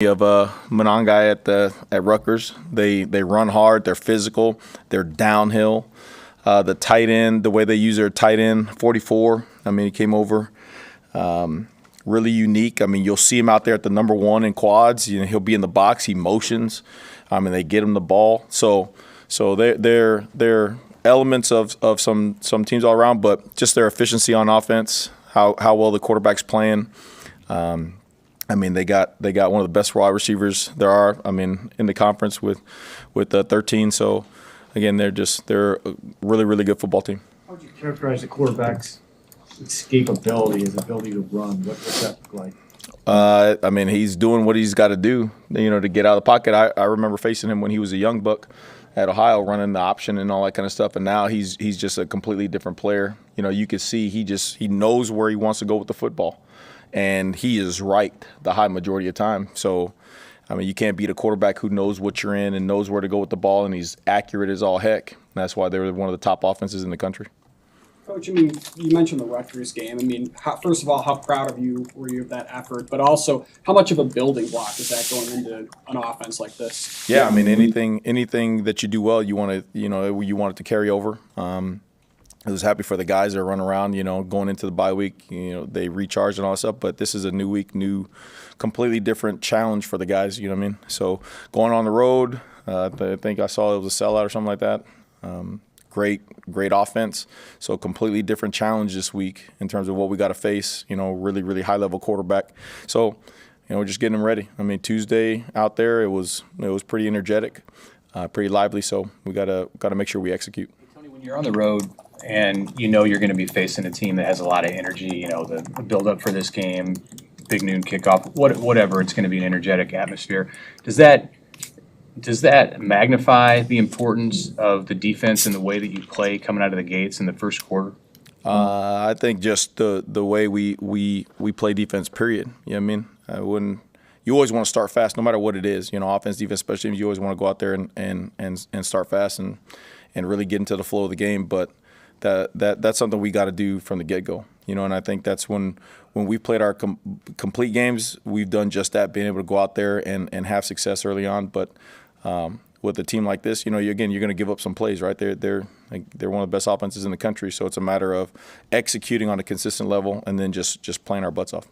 Of Monongai at Rutgers. They run hard. They're physical. They're downhill. The tight end, the way they use their tight end, 44. I mean, he came over. Really unique. I mean, you'll see him out there at the number one in quads. You know, he'll be in the box. He motions. I mean, they get him the ball. So they're elements of some teams all around, but just their efficiency on offense, how well the quarterback's playing. I mean, they got one of the best wide receivers there are. I mean, in the conference with 13. So, again, they're a really, really good football team. How would you characterize the quarterback's escapability, his ability to run? What's that look like? I mean, he's doing what he's got to do, you know, to get out of the pocket. I remember facing him when he was a young buck at Ohio, running the option and all that kind of stuff. And now he's just a completely different player. You know, you could see he knows where he wants to go with the football. And he is right the high majority of time. So, I mean, you can't beat a quarterback who knows what you're in and knows where to go with the ball, and he's accurate as all heck. And that's why they're one of the top offenses in the country. Coach, I mean, you mentioned the Rutgers game. I mean, first of all, how proud were you of that effort? But also, how much of a building block is that going into an offense like this? Yeah, I mean, anything that you do well, you want it to carry over. I was happy for the guys that run around, you know, going into the bye week. You know, they recharge and all that stuff. But this is a new week, completely different challenge for the guys. You know what I mean? So going on the road, I think I saw it was a sellout or something like that. Great offense. So completely different challenge this week in terms of what we got to face. You know, really, really high level quarterback. So, you know, we're just getting them ready. I mean, Tuesday out there, it was pretty energetic, pretty lively. So we got to make sure we execute. Tony, when you're on the road and you know you're going to be facing a team that has a lot of energy, you know, the build up for this game, big noon kickoff, whatever, it's going to be an energetic atmosphere. Does that magnify the importance of the defense and the way that you play coming out of the gates in the first quarter? I think just the way we play defense, period. You know what I mean? You always want to start fast, no matter what it is. You know, offense, defense, special teams, you always want to go out there and start fast and really get into the flow of the game. But that's something we got to do from the get-go. You know, and I think that's when we played our complete games, we've done just that, being able to go out there and have success early on. But with a team like this, you know, you're going to give up some plays, right? They're one of the best offenses in the country, so it's a matter of executing on a consistent level and then just playing our butts off.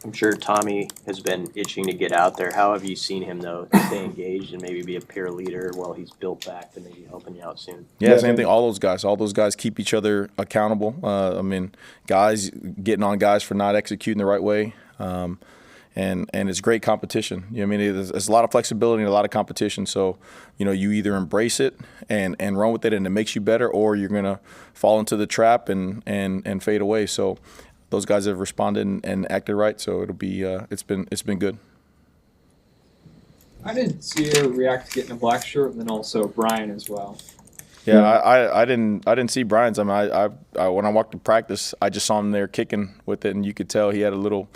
I'm sure Tommy has been itching to get out there. How have you seen him, though, stay engaged and maybe be a peer leader while he's built back to maybe helping you out soon? Yeah, same thing. All those guys keep each other accountable. I mean, guys getting on guys for not executing the right way. And it's great competition. You know what I mean? There's a lot of flexibility and a lot of competition. So, you know, you either embrace it and run with it and it makes you better, or you're going to fall into the trap and fade away. So those guys have responded and acted right. So it'll be it's been good. I didn't see her react to getting a black shirt, and then also Brian as well. Yeah, I didn't see Brian's. I mean, I when I walked to practice, I just saw him there kicking with it, and you could tell he had a little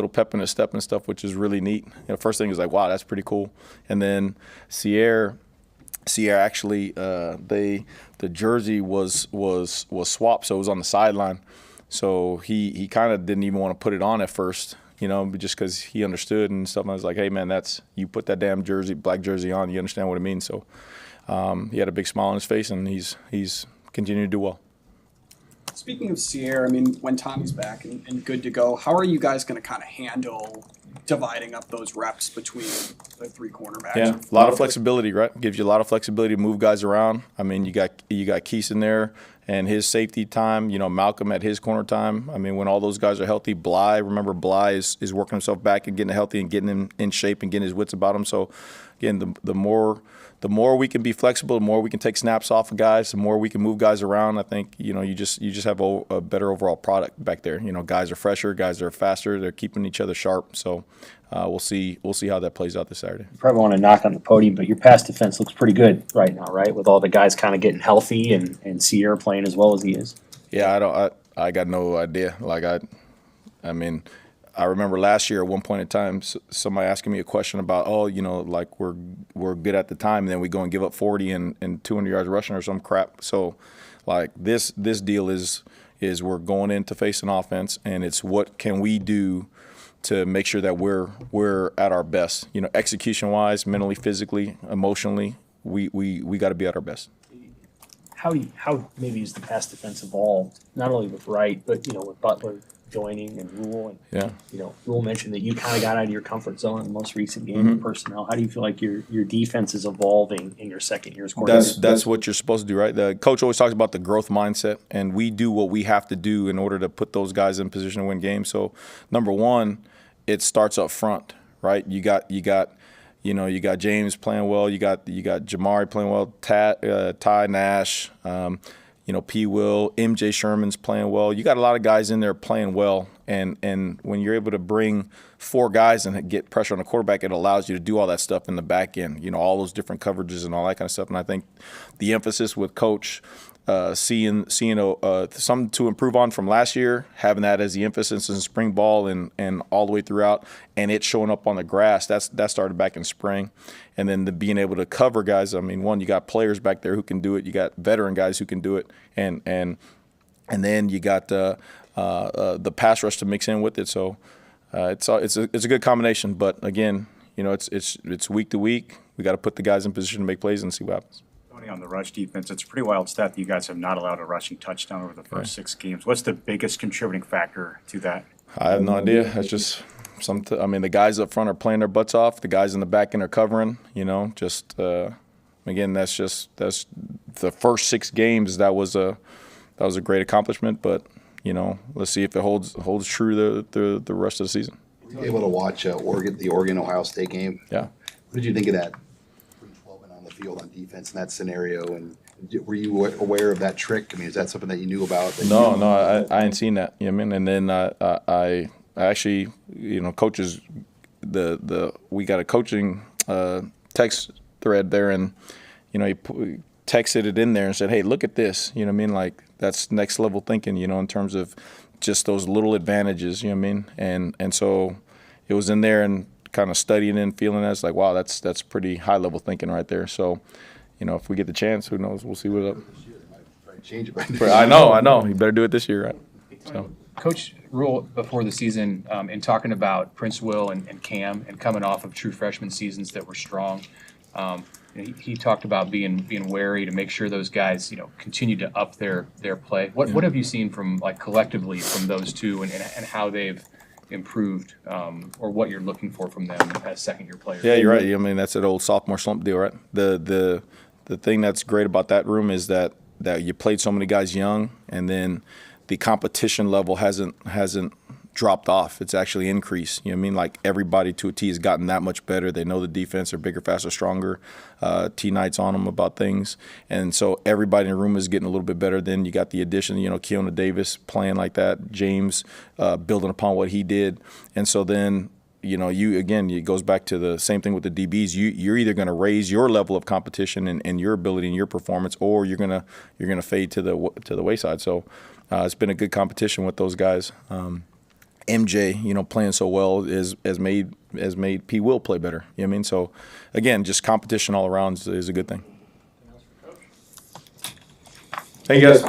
pep in his step and stuff, which is really neat. You know, first thing is like, wow, that's pretty cool. And then Sierra actually, the jersey was swapped, so it was on the sideline. So he kind of didn't even want to put it on at first, you know, just because he understood and stuff. And I was like, hey man, you put that damn black jersey on, you understand what it means. So he had a big smile on his face, and he's continued to do well. Speaking of Sierra, I mean, when Tommy's back and good to go, how are you guys going to kind of handle dividing up those reps between the three cornerbacks? Yeah, a lot of flexibility, right? Gives you a lot of flexibility to move guys around. I mean, you got Keese in there and his safety time. You know, Malcolm at his corner time. I mean, when all those guys are healthy, remember Bly is working himself back and getting healthy and getting him in shape and getting his wits about him. So, again, the more we can be flexible, the more we can take snaps off of guys, the more we can move guys around. I think, you know, you just have a better overall product back there. You know, guys are fresher, guys are faster, they're keeping each other sharp. So we'll see how that plays out this Saturday. You probably want to knock on the podium, but your pass defense looks pretty good right now, right? With all the guys kind of getting healthy and Sierra playing as well as he is. Yeah, I got no idea. Like I mean, I remember last year at one point in time, somebody asking me a question about, oh, you know, like we're good at the time, and then we go and give up 40 and 200 yards rushing or some crap. So, like this deal is we're going in to face an offense, and it's what can we do to make sure that we're at our best. You know, execution wise, mentally, physically, emotionally, we got to be at our best. How maybe has the pass defense evolved, not only with Wright, but with Butler joining and Rule, and Yeah. Rule mentioned that you kind of got out of your comfort zone in the most recent game with personnel. How do you feel like your defense is evolving in your second year as coordinator? That's what you're supposed to do, right? The coach always talks about the growth mindset, and we do what we have to do in order to put those guys in position to win games. So, number one, it starts up front, right? You got James playing well. You got Jamari playing well. Ty Nash, P. Will, MJ Sherman's playing well. You got a lot of guys in there playing well, and when you're able to bring 4 guys and get pressure on the quarterback, it allows you to do all that stuff in the back end. All those different coverages and all that kind of stuff. And I think the emphasis with Coach seeing something to improve on from last year, having that as the emphasis in spring ball and all the way throughout, and it showing up on the grass. That started back in spring, and then being able to cover guys. I mean, one, you got players back there who can do it. You got veteran guys who can do it, and then you got the pass rush to mix in with it. So it's a good combination. But again, it's week to week. We got to put the guys in position to make plays and see what happens. On the rush defense, it's a pretty wild stat that you guys have not allowed a rushing touchdown over the first 6 games. What's the biggest contributing factor to that? I have no idea. That's just the guys up front are playing their butts off. The guys in the back end are covering. Again, that's the first 6 games. That was a great accomplishment. But let's see if it holds true the rest of the season. Were you able to watch the Oregon-Ohio State game? Yeah. What did you think of that? On the field on defense in that scenario, and were you aware of that trick? I mean, is that something that you knew about? No, I hadn't seen that. You know what I mean? And then I actually, coaches, we got a coaching text thread there, and he texted it in there and said, "Hey, look at this." You know what I mean? Like, that's next level thinking. In terms of just those little advantages. You know what I mean? And so it was in there, and kind of studying and feeling that's like, wow, that's pretty high level thinking right there. So, if we get the chance, who knows? We'll see what's up. Change it right I know. You better do it this year, right? So, Coach Rule, before the season, in talking about Prince Will and Cam and coming off of true freshman seasons that were strong, he talked about being wary to make sure those guys, continue to up their play. What have you seen from collectively from those two and how they've improved, or what you're looking for from them as second-year players? Yeah, you're right. I mean, that's an old sophomore slump deal, right? The thing that's great about that room is that you played so many guys young, and then the competition level hasn't dropped off. It's actually increased. You know what I mean? Like, everybody to a T has gotten that much better. They know the defense. They're bigger, faster, stronger. T-Night's on them about things. And so everybody in the room is getting a little bit better. Then you got the addition, Keona Davis playing like that, James building upon what he did. And so then, it goes back to the same thing with the DBs. You're either going to raise your level of competition and your ability and your performance, or you're gonna fade to the wayside. So it's been a good competition with those guys. MJ, playing so well has made P. Will play better. You know what I mean? So, again, just competition all around is a good thing. Hey, guys.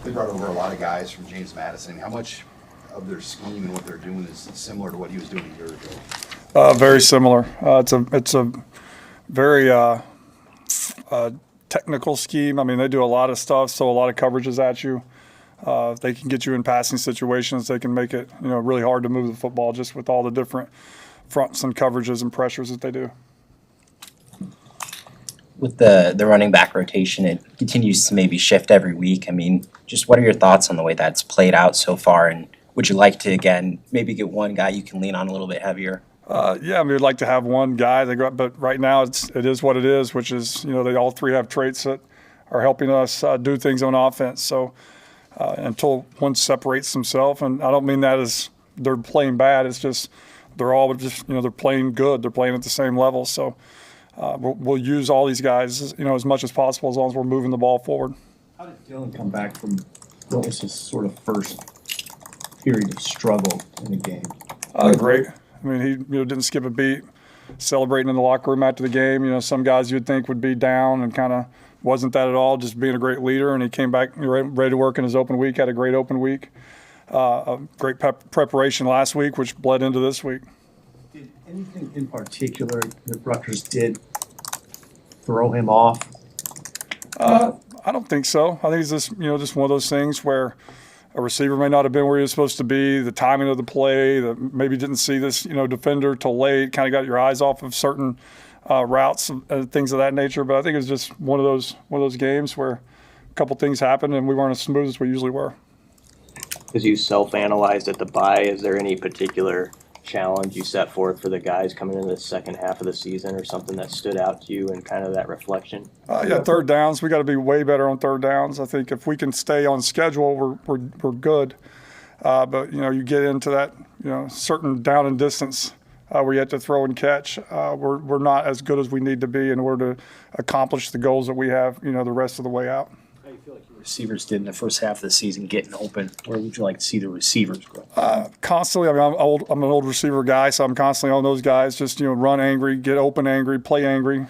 They brought over a lot of guys from James Madison. How much of their scheme and what they're doing is similar to what he was doing a year ago? Very similar. It's a very technical scheme. I mean, they do a lot of stuff, so a lot of coverages at you. If they can get you in passing situations, they can make it really hard to move the football just with all the different fronts and coverages and pressures that they do. With the running back rotation, it continues to maybe shift every week. I mean, just what are your thoughts on the way that's played out so far? And would you like to, again, maybe get one guy you can lean on a little bit heavier? Yeah, I mean, we'd like to have one guy, but right now it is what it is, which is, they all three have traits that are helping us do things on offense. So until one separates himself, and I don't mean that as they're playing bad, it's just they're all just, they're playing good. They're playing at the same level. So we'll use all these guys, as much as possible as long as we're moving the ball forward. How did Dylan come back from what was his sort of first period of struggle in the game? Great. I mean, he didn't skip a beat, celebrating in the locker room after the game. Some guys you'd think would be down and kind of wasn't that at all, just being a great leader. And he came back ready to work in his open week, had a great open week. A great preparation last week, which bled into this week. Did anything in particular that Rutgers did throw him off? I don't think so. I think it's just one of those things where a receiver may not have been where he was supposed to be, the timing of the play, maybe didn't see this defender till late, kind of got your eyes off of certain routes and things of that nature. But I think it's just one of those games where a couple things happened and we weren't as smooth as we usually were. As you self-analyzed at the bye, is there any particular challenge you set forth for the guys coming into the second half of the season, or something that stood out to you in kind of that reflection? Yeah, third downs. We got to be way better on third downs. I think if we can stay on schedule, we're good. But you get into that certain down and distance where you have to throw and catch. We're not as good as we need to be in order to accomplish the goals that we have the rest of the way out. How do you feel like your receivers did in the first half of the season getting open? Where would you like to see the receivers grow? Constantly. I mean, I'm an old receiver guy, so I'm constantly on those guys. Just run angry, get open angry, play angry,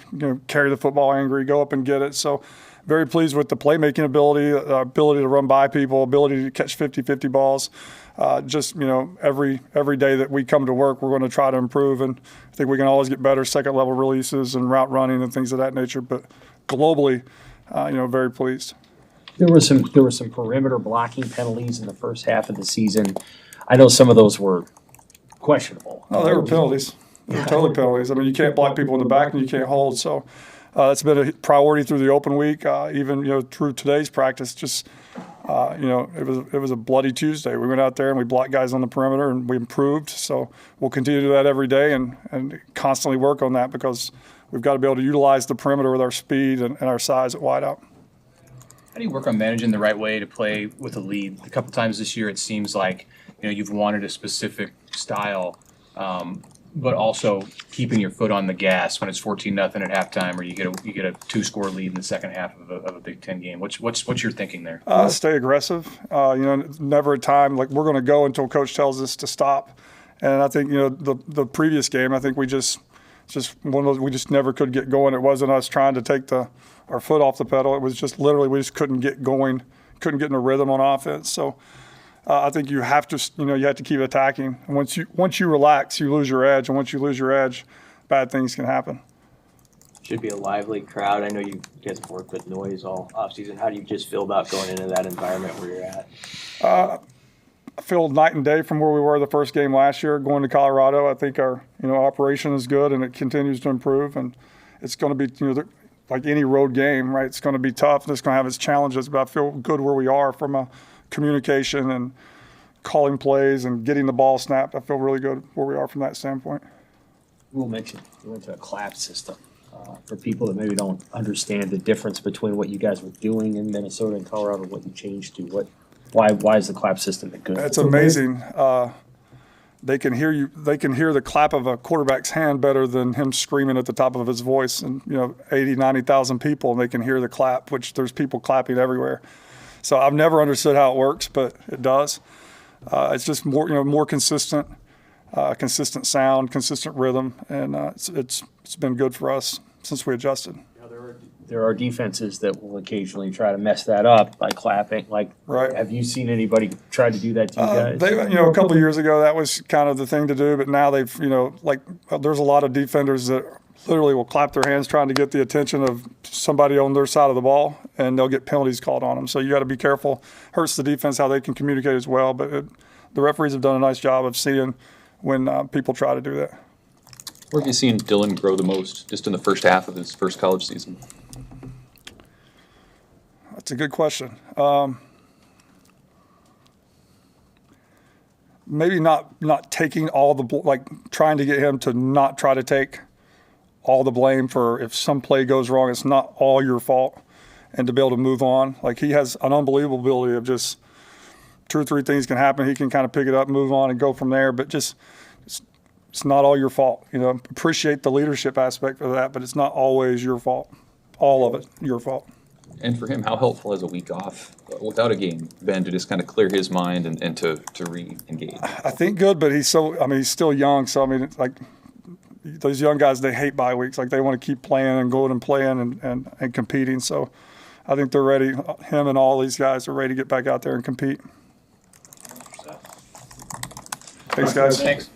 carry the football angry, go up and get it. So very pleased with the playmaking ability, ability to run by people, ability to catch 50-50 balls. Every day that we come to work, we're going to try to improve, and I think we can always get better second level releases and route running and things of that nature. But globally, very pleased. There were some perimeter blocking penalties in the first half of the season. I know some of those were questionable. Oh, they were penalties. They were totally penalties. I mean, you can't block people in the back and you can't hold. So that's been a priority through the open week, even through today's practice. Just it was a bloody Tuesday. We went out there and we blocked guys on the perimeter and we improved. So we'll continue to do that every day and constantly work on that, because we've got to be able to utilize the perimeter with our speed and our size at wideout. How do you work on managing the right way to play with a lead? A couple times this year, it seems like you've wanted a specific style, but also keeping your foot on the gas when it's 14-0 at halftime, or you get a 2-score lead in the second half of a Big Ten game. What's your thinking there? Stay aggressive. Never a time like we're going to go until coach tells us to stop. And I think the previous game, I think we just one of those, we just never could get going. It wasn't us trying to take our foot off the pedal. It was just literally we just couldn't get going, couldn't get in a rhythm on offense. So I think you have to you have to keep attacking. And once you relax, you lose your edge, and once you lose your edge, bad things can happen. Should be a lively crowd. I know you guys have worked with noise all offseason. How do you just feel about going into that environment where you're at? I feel night and day from where we were the first game last year going to Colorado. I think our operation is good and it continues to improve, and it's going to be like any road game, right? It's going to be tough and it's going to have its challenges, but I feel good where we are from a communication and calling plays and getting the ball snapped. I feel really good where we are from that standpoint. We'll mention you went to a clap system. For people that maybe don't understand the difference between what you guys were doing in Minnesota and Colorado, what you changed to, why is the clap system good? It's amazing. They can hear you. They can hear the clap of a quarterback's hand better than him screaming at the top of his voice. And 80, 90,000 people, and they can hear the clap, which there's people clapping everywhere. So I've never understood how it works, but it does. It's just more consistent, consistent sound, consistent rhythm, and it's been good for us since we adjusted. There are defenses that will occasionally try to mess that up by clapping. Right. Have you seen anybody try to do that to you guys? A couple of years ago, that was kind of the thing to do, but now they've, there's a lot of defenders that literally will clap their hands trying to get the attention of somebody on their side of the ball, and they'll get penalties called on them. So you got to be careful. Hurts the defense how they can communicate as well, but the referees have done a nice job of seeing when people try to do that. Where have you seen Dylan grow the most, just in the first half of his first college season? That's a good question. Maybe not taking all the trying to get him to not try to take all the blame for if some play goes wrong. It's not all your fault, and to be able to move on. Like, he has an unbelievable ability of just 2 or 3 things can happen. He can kind of pick it up, move on, and go from there. But just it's not all your fault. You know, appreciate the leadership aspect of that, but it's not always your fault. All of it your fault. And for him, how helpful has a week off without a game been to just kind of clear his mind and to re-engage? I think good, but he's still young. So, I mean, it's like those young guys, they hate bye weeks. Like, they want to keep playing and going and playing and competing. So I think they're ready. Him and all these guys are ready to get back out there and compete. Thanks, guys. Thanks.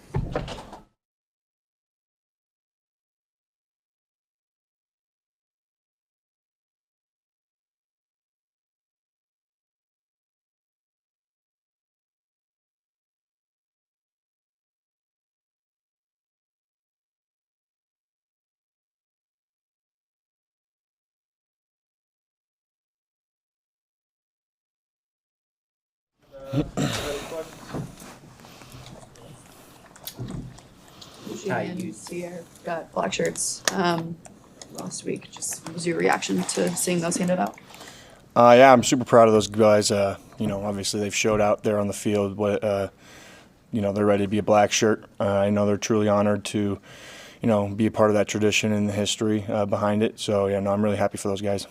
You got black shirts last week. Just what was your reaction to seeing those handed out? Yeah, I'm super proud of those guys. Obviously they've showed out there on the field what they're ready to be a black shirt. I know they're truly honored to, be a part of that tradition and the history behind it. So yeah, no, I'm really happy for those guys.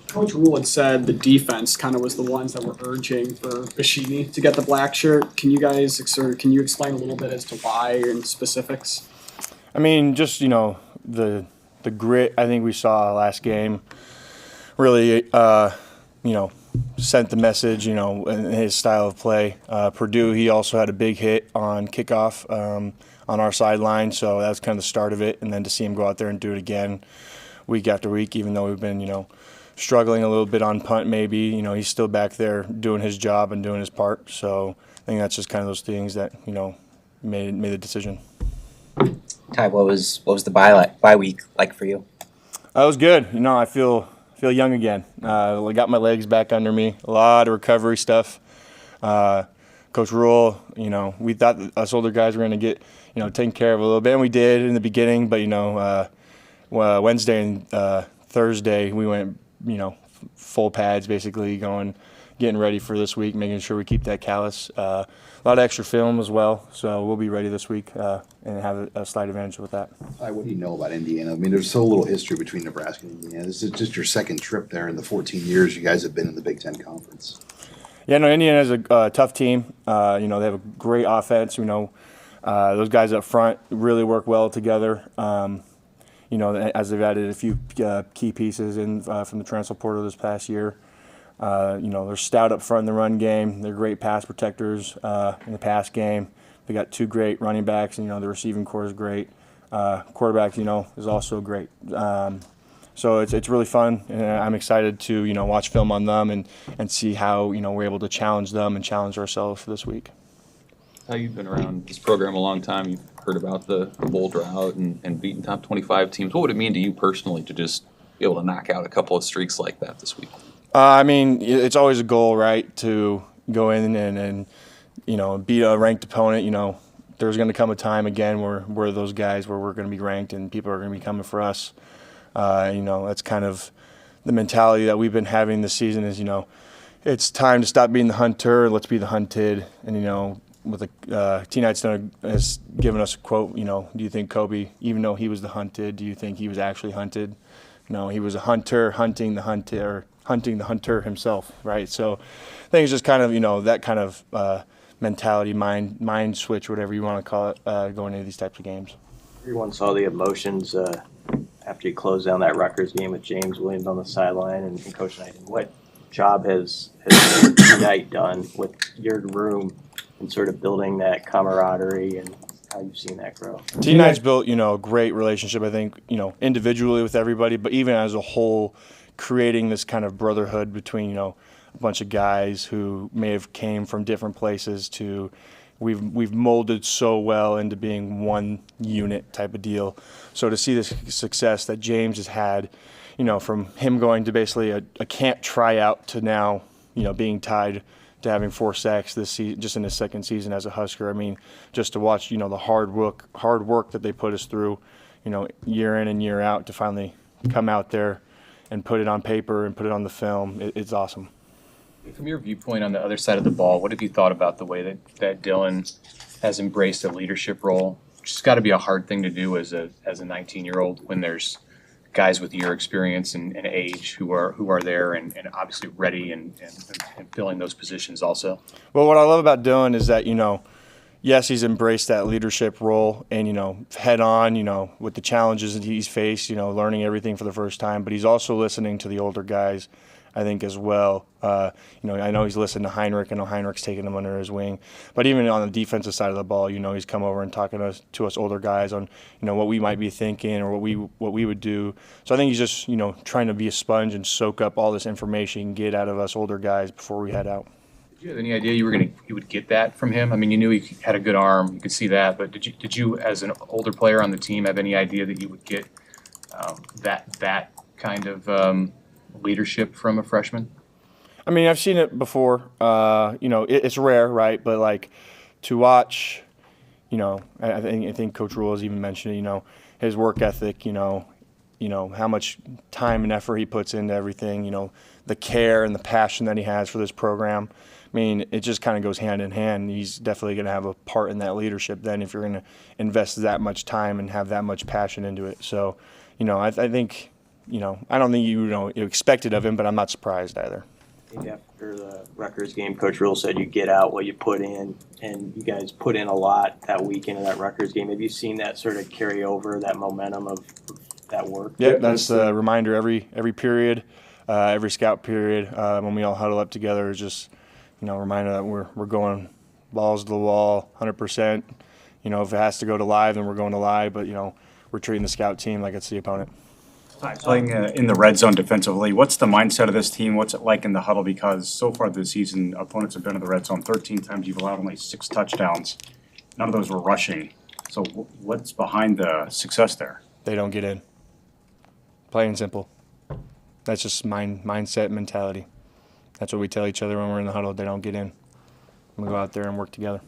Coach Rule had said the defense kind of was the ones that were urging for Bashini to get the black shirt. Can you explain a little bit as to why and specifics? I mean, just the grit I think we saw last game really sent the message in his style of play. Purdue, he also had a big hit on kickoff on our sideline, so that was kind of the start of it. And then to see him go out there and do it again week after week, even though we've been struggling a little bit on punt maybe, he's still back there doing his job and doing his part. So I think that's just kind of those things that made the decision. Ty, what was the bye week like for you? It was good. I feel young again. I got my legs back under me. A lot of recovery stuff. Coach Rule, we thought that us older guys were going to get taken care of a little bit, and we did in the beginning. But Wednesday and Thursday we went full pads, basically getting ready for this week, making sure we keep that callus. A lot of extra film as well, so we'll be ready this week and have a slight advantage with that. What do you know about Indiana? I mean, there's so little history between Nebraska and Indiana. This is just your second trip there in the 14 years you guys have been in the Big Ten Conference. Yeah, no, Indiana is a tough team. They have a great offense. Those guys up front really work well together. As they've added a few key pieces in from the transfer portal this past year. They're stout up front in the run game. They're great pass protectors in the pass game. They got 2 great running backs, and the receiving core is great. Quarterback, is also great. So it's really fun, and I'm excited to watch film on them and see how we're able to challenge them and challenge ourselves for this week. How you've been around this program a long time. You've heard about the bowl drought and beating top 25 teams. What would it mean to you personally to just be able to knock out a couple of streaks like that this week? I mean, it's always a goal, right, to go in and beat a ranked opponent. There's going to come a time again where those guys, where we're going to be ranked and people are going to be coming for us. That's kind of the mentality that we've been having this season is, it's time to stop being the hunter, let's be the hunted. And, with T. Knightstone has given us a quote, do you think Kobe, even though he was the hunted, do you think he was actually hunted? No, he was a hunter, hunting the hunter himself, right? So I think it's just kind of, that kind of mentality, mind switch, whatever you want to call it, going into these types of games. Everyone saw the emotions after you closed down that Rutgers game with James Williams on the sideline and Coach Knight. What job has Knight done with your room and sort of building that camaraderie and how you've seen that grow. Team Night's built, a great relationship, I think, individually with everybody, but even as a whole, creating this kind of brotherhood between, a bunch of guys who may have came from different places to we've molded so well into being one unit type of deal. So to see the success that James has had, from him going to basically a camp tryout to now, being tied to having 4 sacks this season, just in his second season as a Husker. I mean, just to watch, the hard work that they put us through, year in and year out to finally come out there and put it on paper and put it on the film. It's awesome. From your viewpoint on the other side of the ball, what have you thought about the way that Dylan has embraced a leadership role? It's got to be a hard thing to do as a 19-year-old when there's guys with your experience and age who are there and obviously ready and filling those positions also. Well, what I love about Dylan is that, yes, he's embraced that leadership role and, head on, with the challenges that he's faced, learning everything for the first time, but he's also listening to the older guys, I think, as well. I know he's listened to Heinrich. I know Heinrich's taken him under his wing. But even on the defensive side of the ball, he's come over and talking to us older guys on, what we might be thinking or what we would do. So I think he's just, trying to be a sponge and soak up all this information and get out of us older guys before we head out. Did you have any idea you would get that from him? I mean, you knew he had a good arm. You could see that. But did you, as an older player on the team, have any idea that you would get that kind of leadership from a freshman? I mean, I've seen it before. It's rare, right? But like to watch, I think Coach Rule has even mentioned it. His work ethic. How much time and effort he puts into everything. The care and the passion that he has for this program. I mean, it just kind of goes hand in hand. He's definitely going to have a part in that leadership then if you're going to invest that much time and have that much passion into it. So, I think. I don't think you expect it of him, but I'm not surprised either. I think after the Rutgers game, Coach Rule said you get out what you put in, and you guys put in a lot that weekend in that Rutgers game. Have you seen that sort of carry over, that momentum of that work? Yep, that's a reminder every period, every scout period, when we all huddle up together is just, a reminder that we're going balls to the wall, 100%. If it has to go to live, then we're going to live, but, we're treating the scout team like it's the opponent. Playing in the red zone defensively, what's the mindset of this team? What's it like in the huddle? Because so far this season, opponents have been in the red zone 13 times. You've allowed only 6 touchdowns. None of those were rushing. So what's behind the success there? They don't get in. Plain and simple. That's just mindset, mentality. That's what we tell each other when we're in the huddle. They don't get in. We go out there and work together.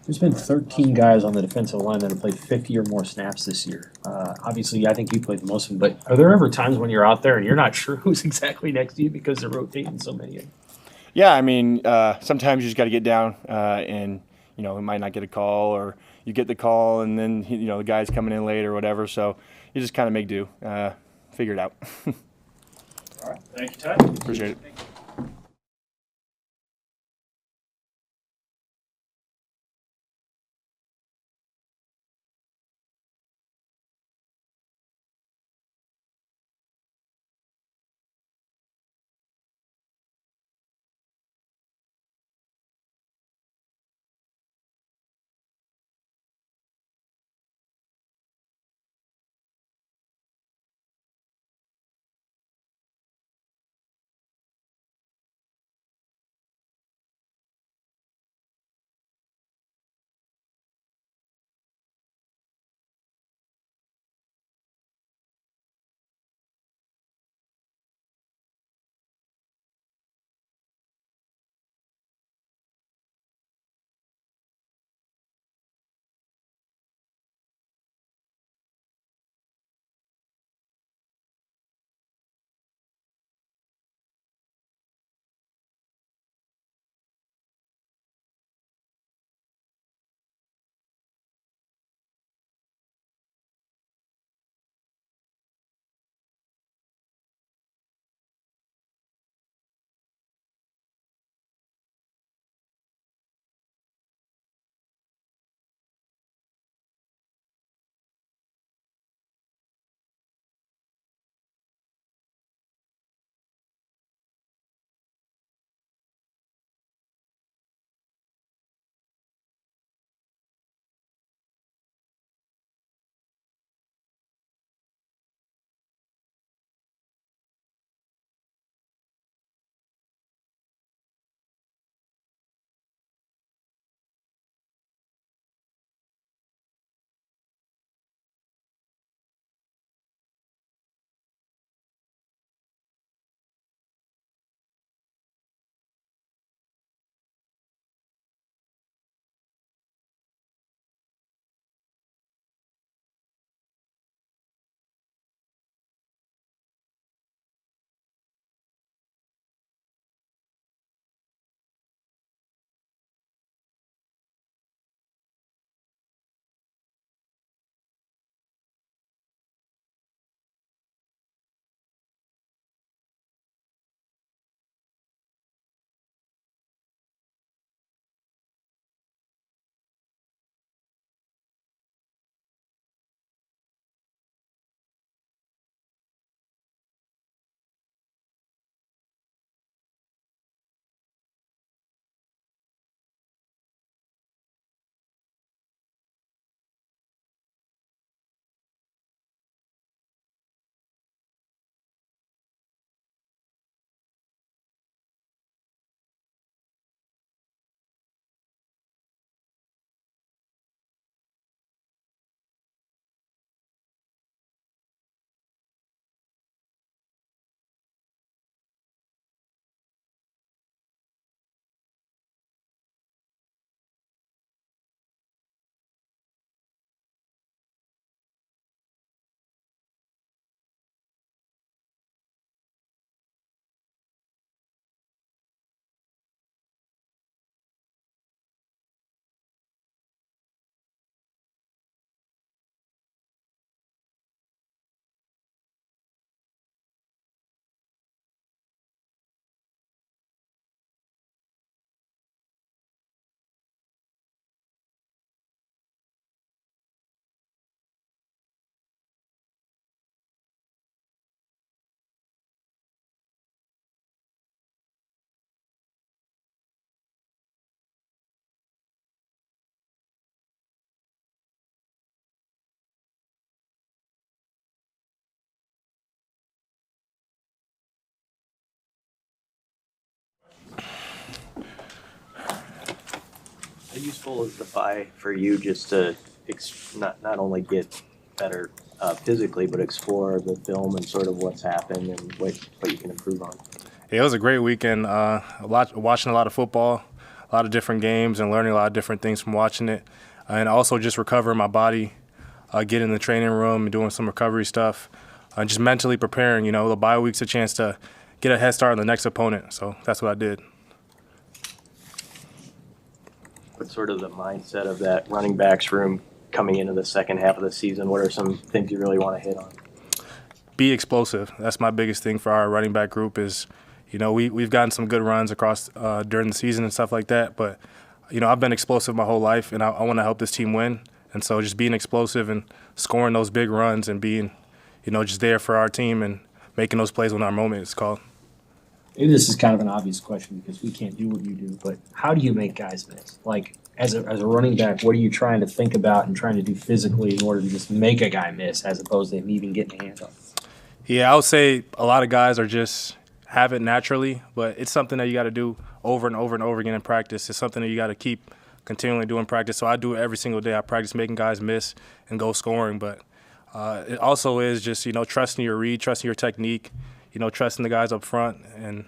There's been 13 guys on the defensive line that have played 50 or more snaps this year. Obviously, I think you played the most of them, but are there ever times when you're out there and you're not sure who's exactly next to you because they're rotating so many of them? Yeah, I mean, sometimes you just got to get down and, we might not get a call or you get the call and then, the guy's coming in late or whatever. So you just kind of make do, figure it out. All right. Thank you, Todd. Appreciate it. useful is the bye for you just to not only get better physically, but explore the film and sort of what's happened and what you can improve on? Yeah, it was a great weekend. Watching a lot of football, a lot of different games, and learning a lot of different things from watching it. And also just recovering my body, getting in the training room and doing some recovery stuff, just mentally preparing. The bye week's a chance to get a head start on the next opponent. So that's what I did. What's sort of the mindset of that running backs room coming into the second half of the season? What are some things you really want to hit on? Be explosive. That's my biggest thing for our running back group is, we've gotten some good runs across during the season and stuff like that. But, I've been explosive my whole life, and I want to help this team win. And so just being explosive and scoring those big runs and being, just there for our team and making those plays when our moment is called. Maybe this is kind of an obvious question because we can't do what you do, but how do you make guys miss? Like, as a running back, what are you trying to think about and trying to do physically in order to just make a guy miss as opposed to him even getting a hand on? Yeah, I would say a lot of guys are just have it naturally, but it's something that you got to do over and over and over again in practice. It's something that you got to keep continually doing in practice. So I do it every single day. I practice making guys miss and go scoring, but it also is just, trusting your read, trusting your technique, trusting the guys up front. And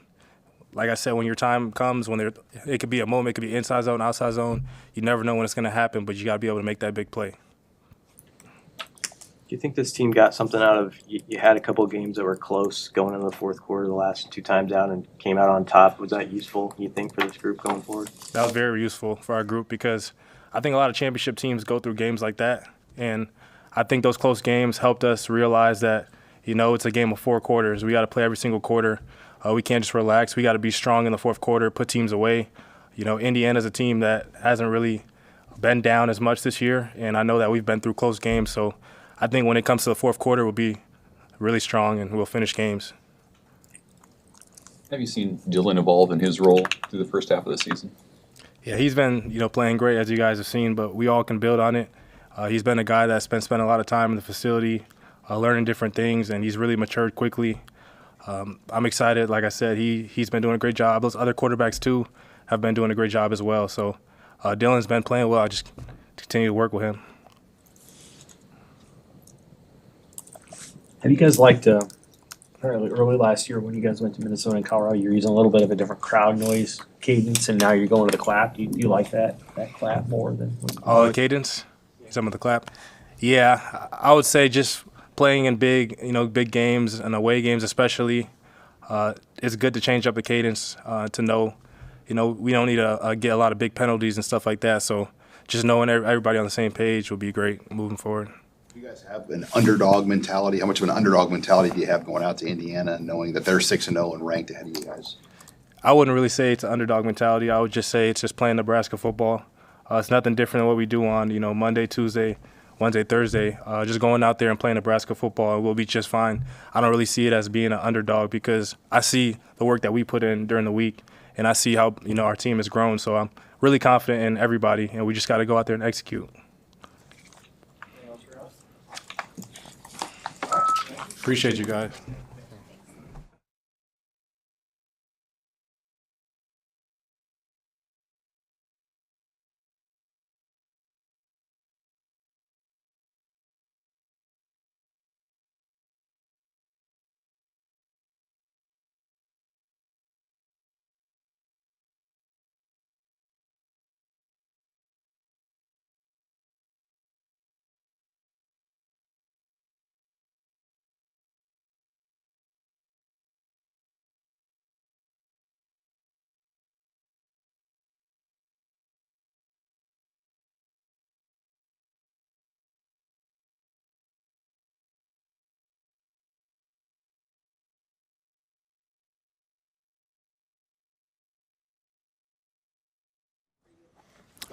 like I said, when your time comes, it could be a moment, it could be inside zone, outside zone. You never know when it's going to happen, but you got to be able to make that big play. Do you think this team got something out of, you had a couple of games that were close going into the fourth quarter the last two times out and came out on top. Was that useful, you think, for this group going forward? That was very useful for our group because I think a lot of championship teams go through games like that. And I think those close games helped us realize that, it's a game of 4 quarters. We got to play every single quarter. We can't just relax. We got to be strong in the fourth quarter, put teams away. Indiana's a team that hasn't really been down as much this year, and I know that we've been through close games. So I think when it comes to the fourth quarter, we'll be really strong and we'll finish games. Have you seen Dylan evolve in his role through the first half of the season? Yeah, he's been, playing great, as you guys have seen, but we all can build on it. He's been a guy that's been spending a lot of time in the facility, learning different things, and he's really matured quickly. I'm excited. Like I said, he's been doing a great job. Those other quarterbacks, too, have been doing a great job as well. So Dylan's been playing well. I just continue to work with him. Have you guys liked apparently early last year when you guys went to Minnesota and Colorado, you were using a little bit of a different crowd noise cadence, and now you're going to the clap. Do you like that clap more than? Oh, the cadence? Some of the clap? Yeah, I would say just playing in big games and away games especially, it's good to change up the cadence to know, we don't need to get a lot of big penalties and stuff like that. So just knowing everybody on the same page will be great moving forward. You guys have an underdog mentality. How much of an underdog mentality do you have going out to Indiana and knowing that they're 6-0 and ranked ahead of you guys? I wouldn't really say it's an underdog mentality. I would just say it's just playing Nebraska football. It's nothing different than what we do on, Monday, Tuesday, Wednesday, Thursday. Just going out there and playing Nebraska football, we'll be just fine. I don't really see it as being an underdog because I see the work that we put in during the week, and I see how, our team has grown. So I'm really confident in everybody, and we just got to go out there and execute. Appreciate you guys.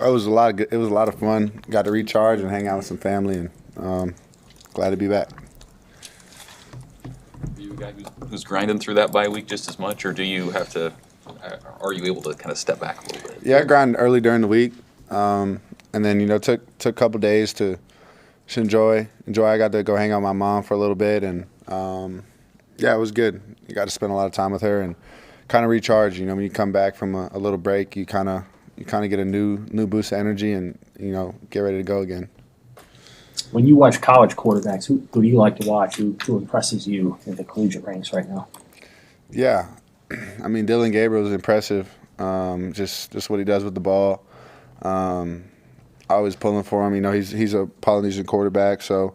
It was a lot of fun. Got to recharge and hang out with some family, and glad to be back. Are you a guy who's grinding through that bye week just as much, or do you have to? Are you able to kind of step back a little bit? Yeah, I grinded early during the week, and then took a couple days to enjoy. I got to go hang out with my mom for a little bit, and yeah, it was good. You got to spend a lot of time with her and kind of recharge. When you come back from a little break, you kind of you kind of get a new boost of energy and get ready to go again. When you watch college quarterbacks, who do you like to watch? Who impresses you in the collegiate ranks right now? Yeah, I mean Dylan Gabriel is impressive. Just what he does with the ball. Always pulling for him. He's a Polynesian quarterback, so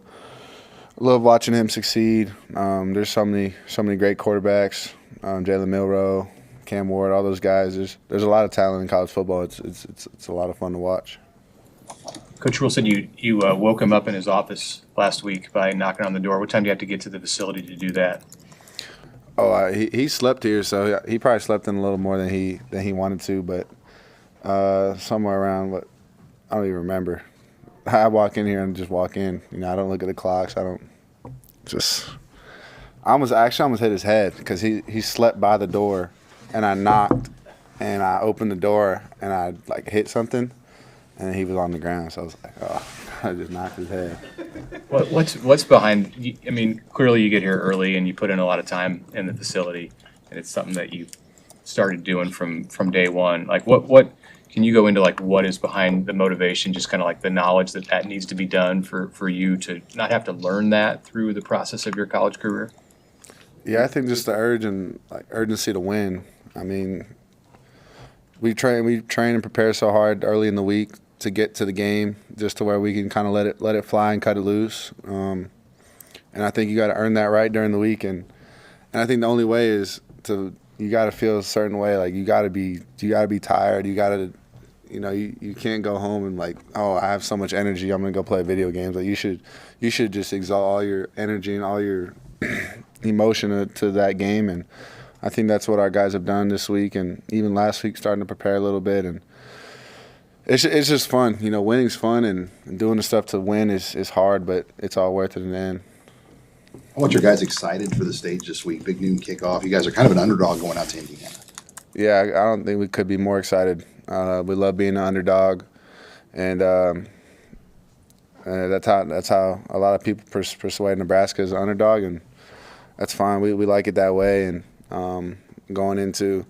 I love watching him succeed. There's so many great quarterbacks. Jalen Milroe, Cam Ward, all those guys. There's a lot of talent in college football. It's a lot of fun to watch. Coach Rule said you woke him up in his office last week by knocking on the door. What time do you have to get to the facility to do that? Oh, he slept here, so he probably slept in a little more than he wanted to, but somewhere around I don't even remember. I walk in here and just walk in. I don't look at the clocks. I almost hit his head because he slept by the door, and I knocked, and I opened the door, and I hit something, and he was on the ground. So I was like, oh, I just knocked his head. What's behind? I mean, clearly you get here early and you put in a lot of time in the facility, and it's something that you started doing from day one. What can you go into what is behind the motivation? Just kind of the knowledge that needs to be done for you to not have to learn that through the process of your college career. Yeah, I think just the urge and urgency to win. I mean, we train and prepare so hard early in the week to get to the game, just to where we can kind of let it fly and cut it loose. And I think you got to earn that right during the week, and I think the only way is you got to feel a certain way. You got to be tired. You got to, you can't go home and I have so much energy, I'm gonna go play video games. You should just exalt all your energy and all your emotion to that game, and I think that's what our guys have done this week and even last week, starting to prepare a little bit. And it's just fun. Winning's fun, and doing the stuff to win is hard, but it's all worth it in the end. I want your guys excited for the stage this week. Big noon kickoff. You guys are kind of an underdog going out to Indiana. Yeah, I don't think we could be more excited. We love being an underdog, and that's how a lot of people persuade Nebraska as an underdog, and that's fine. We like it that way, and going into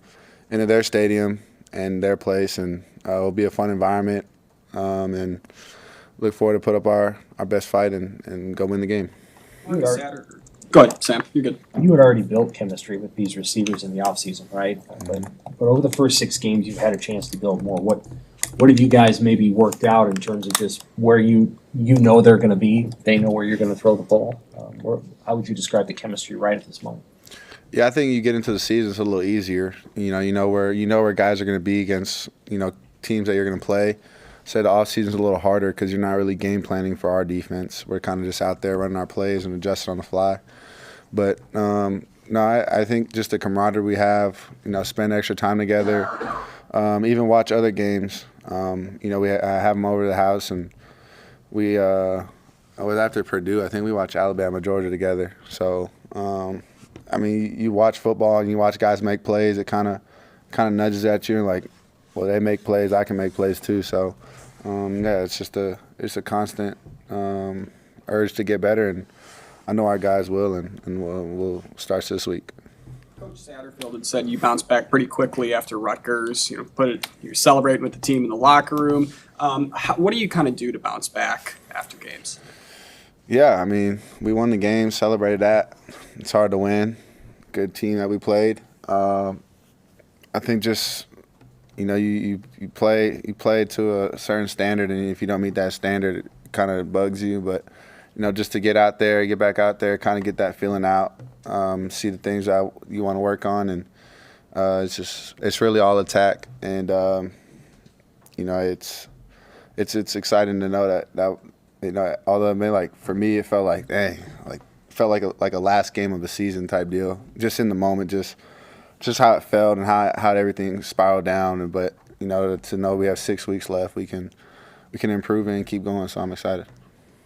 their stadium and their place, and it'll be a fun environment, and look forward to put up our best fight and go win the game. Go ahead, Sam. You're good. You had already built chemistry with these receivers in the offseason, right? But over the first 6 games, you've had a chance to build more. What have you guys maybe worked out in terms of just where you know they're going to be? They know where you're going to throw the ball. How would you describe the chemistry right at this moment? Yeah, I think you get into the season, it's a little easier. You know where guys are going to be against teams that you're going to play. So the offseason's a little harder because you're not really game planning for our defense. We're kind of just out there running our plays and adjusting on the fly. But no, I think just the camaraderie we have, spend extra time together, even watch other games. I have them over to the house, and we after Purdue, I think we watch Alabama, Georgia together. So I mean, you watch football and you watch guys make plays. It kind of nudges at you and well, they make plays, I can make plays too. So yeah, it's a constant urge to get better, and I know our guys will, and we'll start this week. Coach Satterfield had said you bounced back pretty quickly after Rutgers. You're celebrating with the team in the locker room. What do you kind of do to bounce back after games? Yeah, I mean, we won the game, celebrated that. It's hard to win. Good team that we played. I think just you play to a certain standard, and if you don't meet that standard, it kind of bugs you. But just to get back out there, kind of get that feeling out, see the things that you want to work on, and it's really all attack. And it's exciting to know that although it may for me it felt like a last game of the season type deal, just in the moment, just how it felt and how everything spiraled down. But to know we have 6 weeks left, we can improve and keep going. So I'm excited.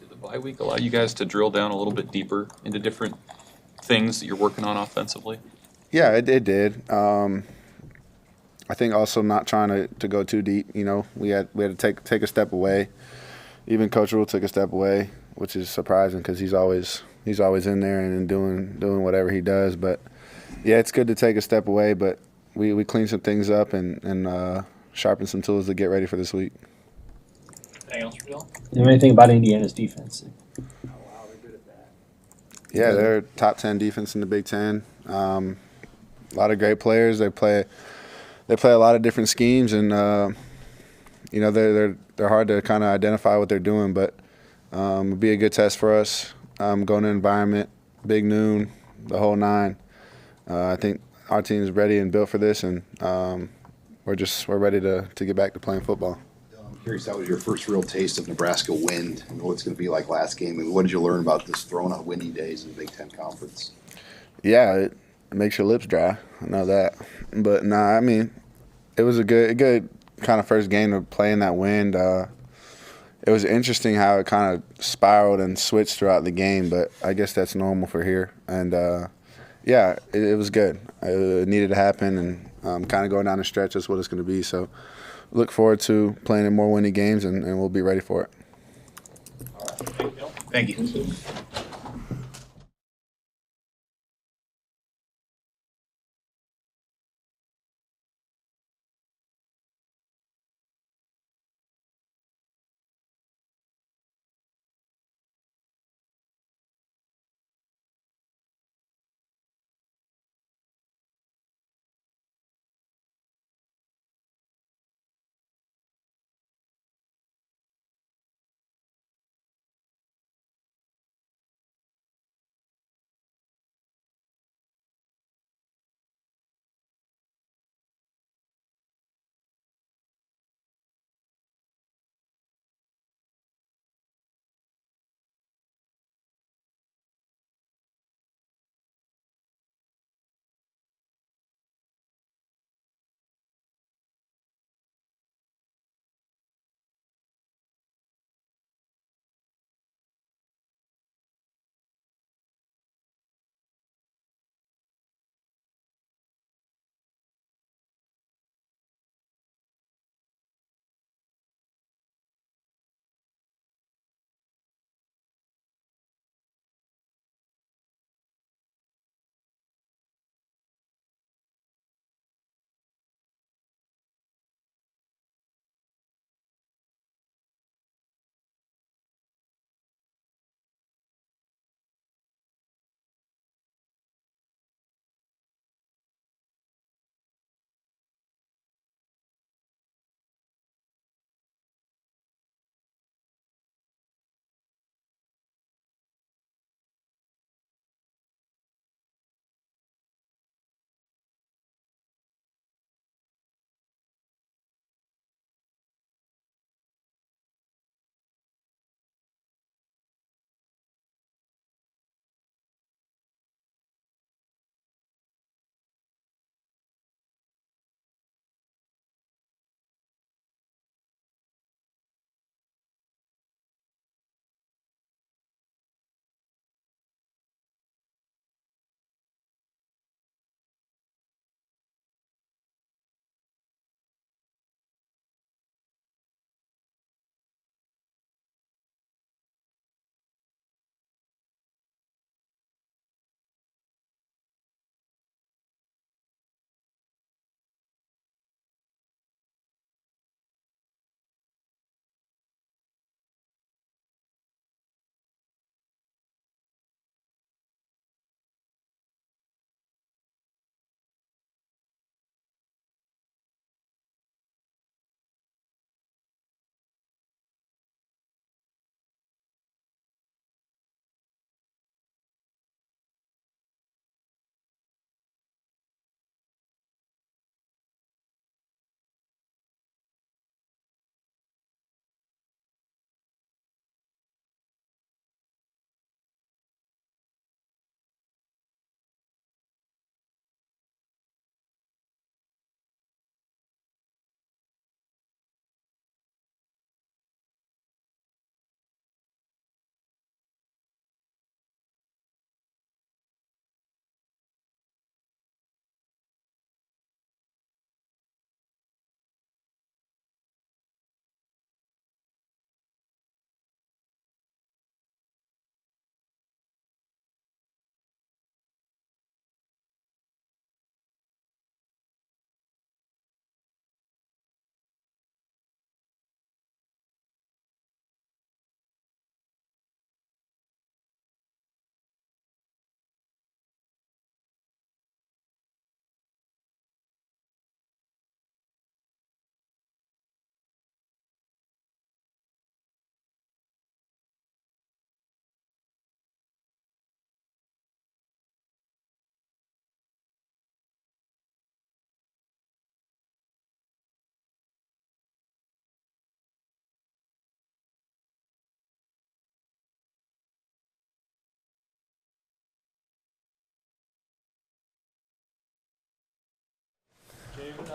Did the bye week allow you guys to drill down a little bit deeper into different things that you're working on offensively? Yeah, it did. I think also not trying to go too deep. We had to take a step away. Even Coach Rule took a step away, which is surprising because he's always in there and doing whatever he does. But yeah, it's good to take a step away. But we cleaned some things up and sharpen some tools to get ready for this week. Anything else for Bill? You know anything about Indiana's defense? Yeah, they're top 10 defense in the Big Ten. A lot of great players. They play a lot of different schemes, and you know they're hard to kind of identify what they're doing. But it'll be a good test for us. Going to environment, big noon, the whole nine. I think our team is ready and built for this, and we're ready to get back to playing football. I'm curious, that was your first real taste of Nebraska wind and what it's going to be like last game. And what did you learn about this throwing on windy days in the Big Ten Conference? Yeah, it makes your lips dry. I know that. But nah, I mean, it was a good kind of first game to play in that wind. It was interesting how it kind of spiraled and switched throughout the game, but I guess that's normal for here. And yeah, it was good. It needed to happen, and kind of going down the stretch, that's what it's going to be. So look forward to playing in more winning games, and we'll be ready for it. Thank you.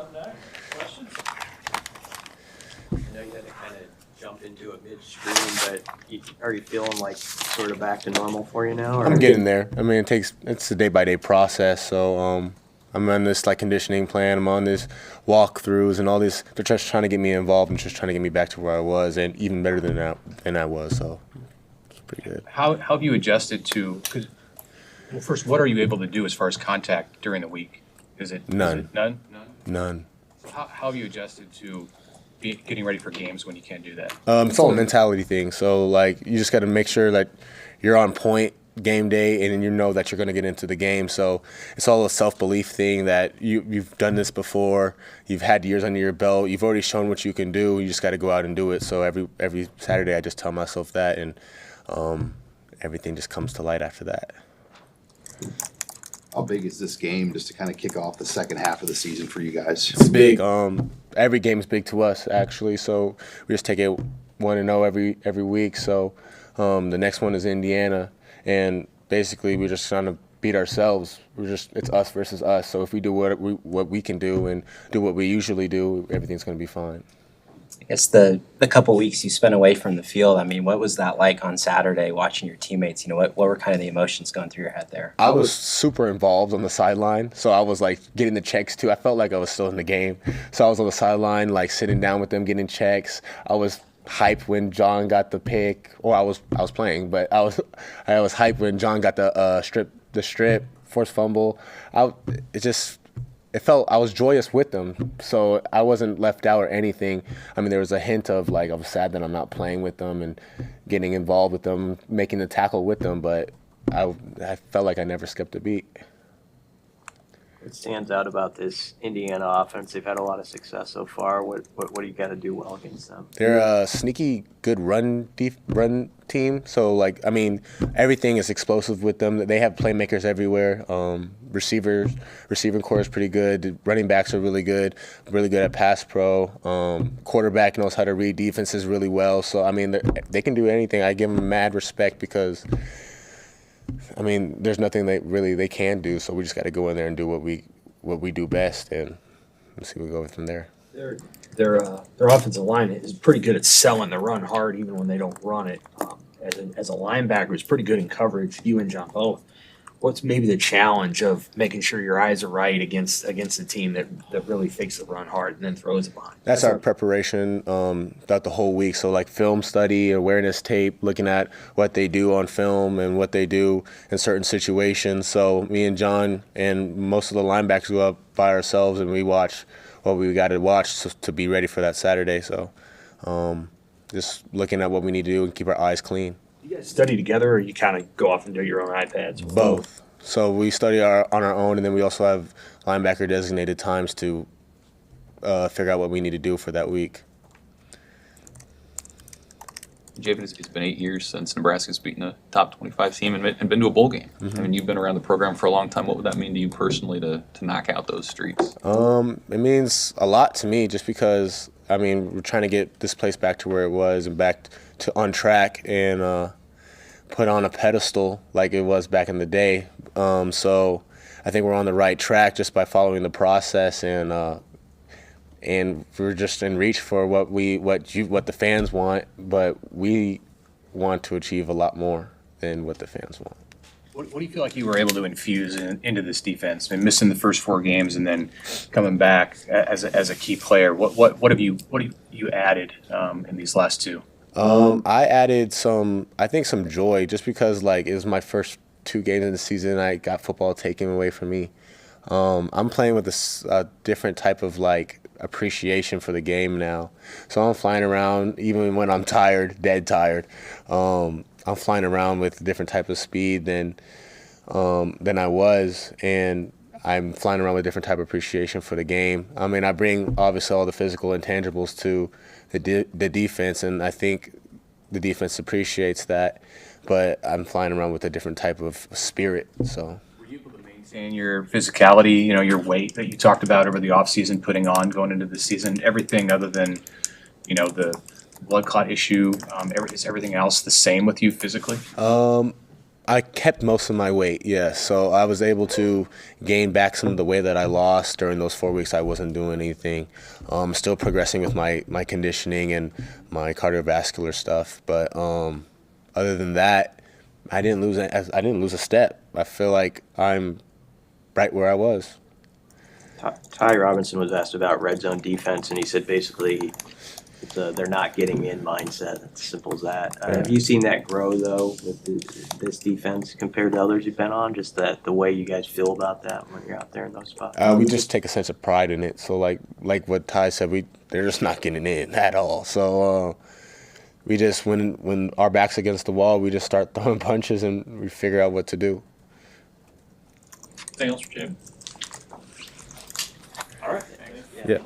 up next. Questions? I know you had to kind of jump into it midstream, but are you feeling like sort of back to normal for you now? Or? I'm getting there. I mean, it's a day-by-day process. So I'm on this like conditioning plan. I'm on this walkthroughs and all this. They're just trying to get me involved and just trying to get me back to where I was and even better than I was. So it's pretty good. How have you adjusted to? Cause, well, first, what are you able to do as far as contact during the week? None. None. None. So how have you adjusted to getting ready for games when you can't do that? It's all a mentality thing. So like you just got to make sure that you're on point game day and you know that you're going to get into the game. So it's all a self-belief thing that you've done this before. You've had years under your belt. You've already shown what you can do. You just got to go out and do it. So every Saturday I just tell myself that, and everything just comes to light after that. How big is this game just to kind of kick off the second half of the season for you guys? It's big. Every game is big to us, actually. So we just take it 1-0 every week. So the next one is Indiana, and basically we're just trying to beat ourselves. It's us versus us. So if we do what we can do and do what we usually do, everything's going to be fine. I guess the couple weeks you spent away from the field, I mean, what was that like on Saturday watching your teammates? You know, what were kind of the emotions going through your head there? I was super involved on the sideline, so I was like getting the checks too. I felt like I was still in the game. So I was on the sideline, like sitting down with them, getting checks. I was hyped when John got the pick, or I was playing, but I was hyped when John got the strip, forced fumble. It felt I was joyous with them, so I wasn't left out or anything. I mean, there was a hint of like I was sad that I'm not playing with them and getting involved with them, making the tackle with them, but I felt like I never skipped a beat. What stands out about this Indiana offense? They've had a lot of success so far. What do you got to do well against them? They're a sneaky good run team. So like I mean, everything is explosive with them. They have playmakers everywhere. Receiving core is pretty good. The running backs are really good at pass pro. Quarterback knows how to read defenses really well. So I mean, they can do anything. I give them mad respect because I mean, there's nothing they can do. So we just got to go in there and do what we do best, and see where we go from there. Their offensive line is pretty good at selling the run hard, even when they don't run it. As a linebacker, it's pretty good in coverage. You and John both. What's maybe the challenge of making sure your eyes are right against a team that really fakes the run hard and then throws it behind? That's our preparation throughout the whole week. So like film study, awareness tape, looking at what they do on film and what they do in certain situations. So me and John and most of the linebackers go up by ourselves and we watch what we got to watch to be ready for that Saturday. So just looking at what we need to do and keep our eyes clean. You guys study together, or you kind of go off and do your own iPads? Both. So we study on our own, and then we also have linebacker designated times to figure out what we need to do for that week. Javen, it's been 8 years since Nebraska's beaten a top 25 team and been to a bowl game. Mm-hmm. I mean, you've been around the program for a long time. What would that mean to you personally to knock out those streaks? It means a lot to me just because, I mean, we're trying to get this place back to where it was and back to on track and put on a pedestal like it was back in the day. So I think we're on the right track just by following the process, and we're just in reach for what the fans want, but we want to achieve a lot more than what the fans want. What do you feel like you were able to infuse into this defense? I mean, missing the first 4 games and then coming back as a key player. What have you added in these last 2? I added some joy just because like it was my first 2 games in the season. I got football taken away from me. I'm playing with a different type of like appreciation for the game now. So I'm flying around even when I'm tired, dead tired. I'm flying around with a different type of speed than I was, and I'm flying around with a different type of appreciation for the game. I mean, I bring obviously all the physical intangibles to the defense, and I think the defense appreciates that, but I'm flying around with a different type of spirit. So were you able to maintain your physicality, your weight that you talked about over the offseason, putting on going into the season, everything other than, the blood clot issue? Is everything else the same with you physically? I kept most of my weight, yes. So I was able to gain back some of the weight that I lost during those 4 weeks I wasn't doing anything. Still progressing with my conditioning and my cardiovascular stuff. But other than that, I didn't lose a step. I feel like I'm right where I was. Ty Robinson was asked about red zone defense, and he said basically it's a they're not getting in mindset. It's simple as that. Have you seen that grow though with this defense compared to others you've been on? Just that the way you guys feel about that when you're out there in those spots. We just take a sense of pride in it. So like what Ty said, they're just not getting in at all. So we just when our back's against the wall, we just start throwing punches and we figure out what to do. Anything else for Jim? All right. Yeah.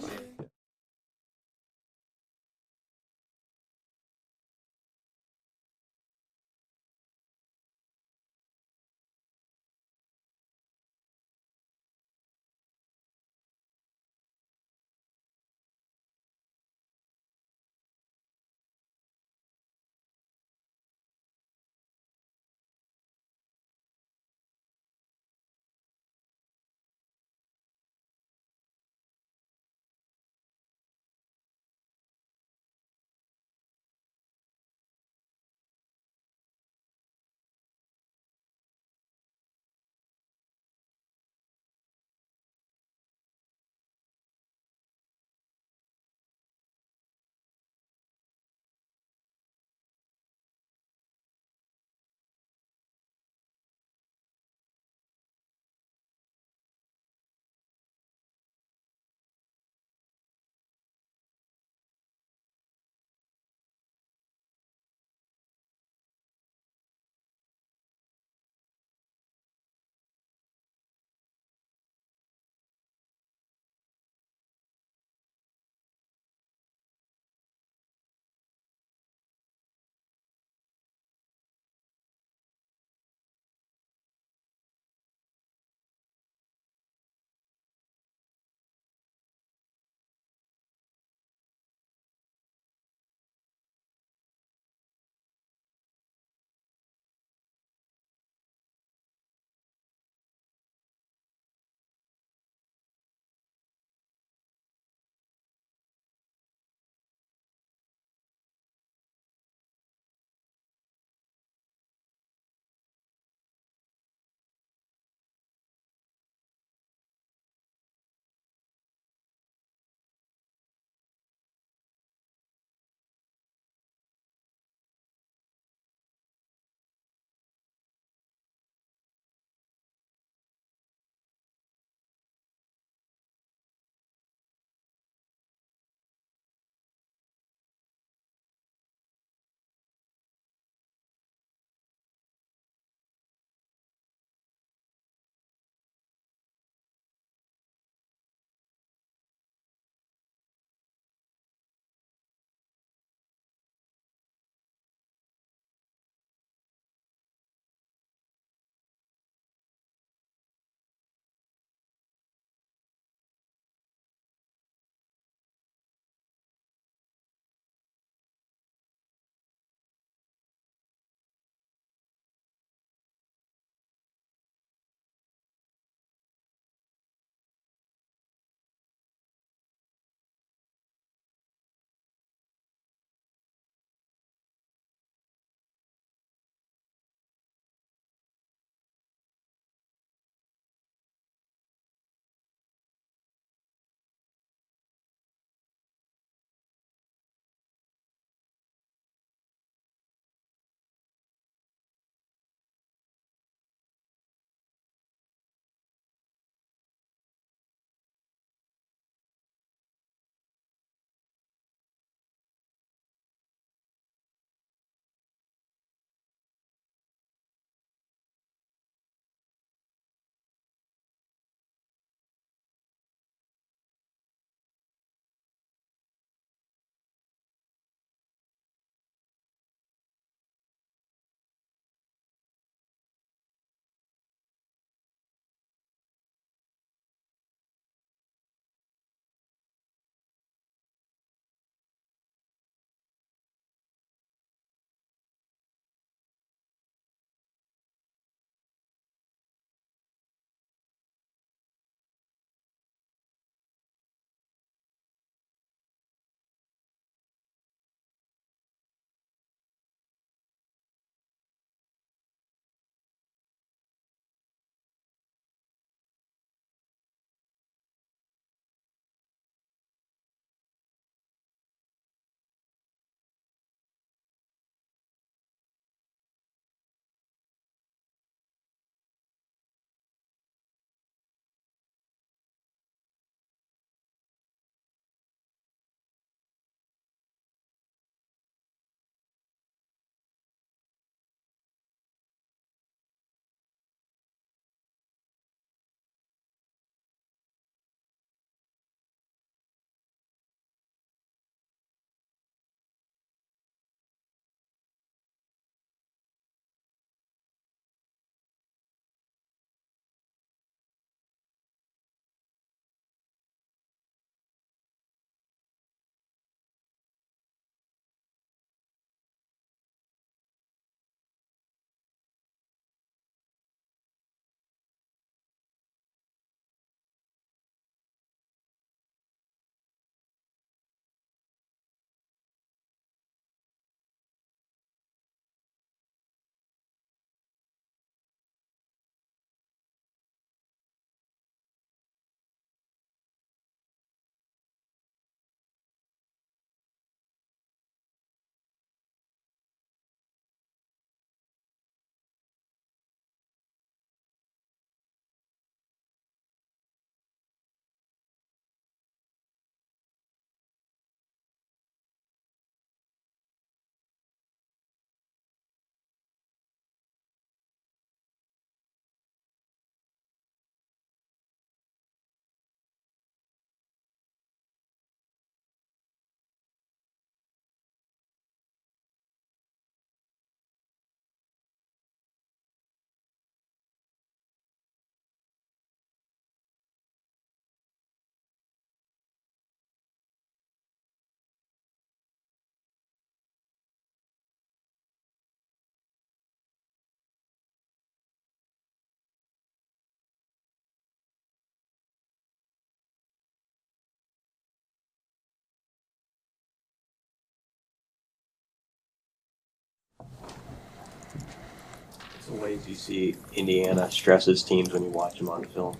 The ways you see Indiana stresses teams when you watch them on film.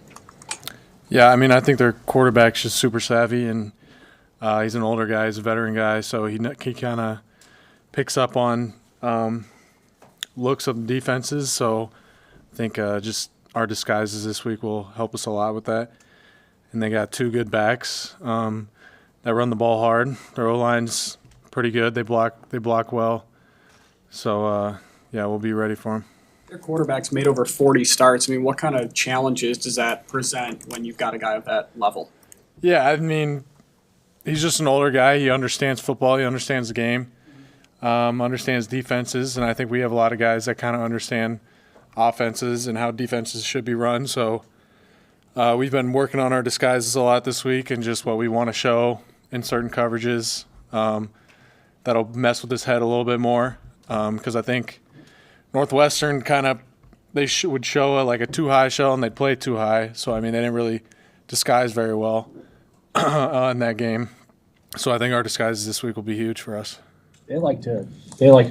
Yeah, I mean, I think their quarterback's just super savvy, and he's an older guy, he's a veteran guy, so he kind of picks up on looks of defenses. So I think just our disguises this week will help us a lot with that. And they got two good backs that run the ball hard. Their O-line's pretty good. They block well. So yeah, we'll be ready for them. Their quarterback's made over 40 starts. I mean, what kind of challenges does that present when you've got a guy of that level? Yeah, I mean, he's just an older guy. He understands football. He understands the game, understands defenses, and I think we have a lot of guys that kind of understand offenses and how defenses should be run. So we've been working on our disguises a lot this week and just what we want to show in certain coverages that'll mess with his head a little bit more because I think Northwestern kind of would show like a too high show and they'd play too high. So I mean they didn't really disguise very well in that game. So I think our disguises this week will be huge for us. They like to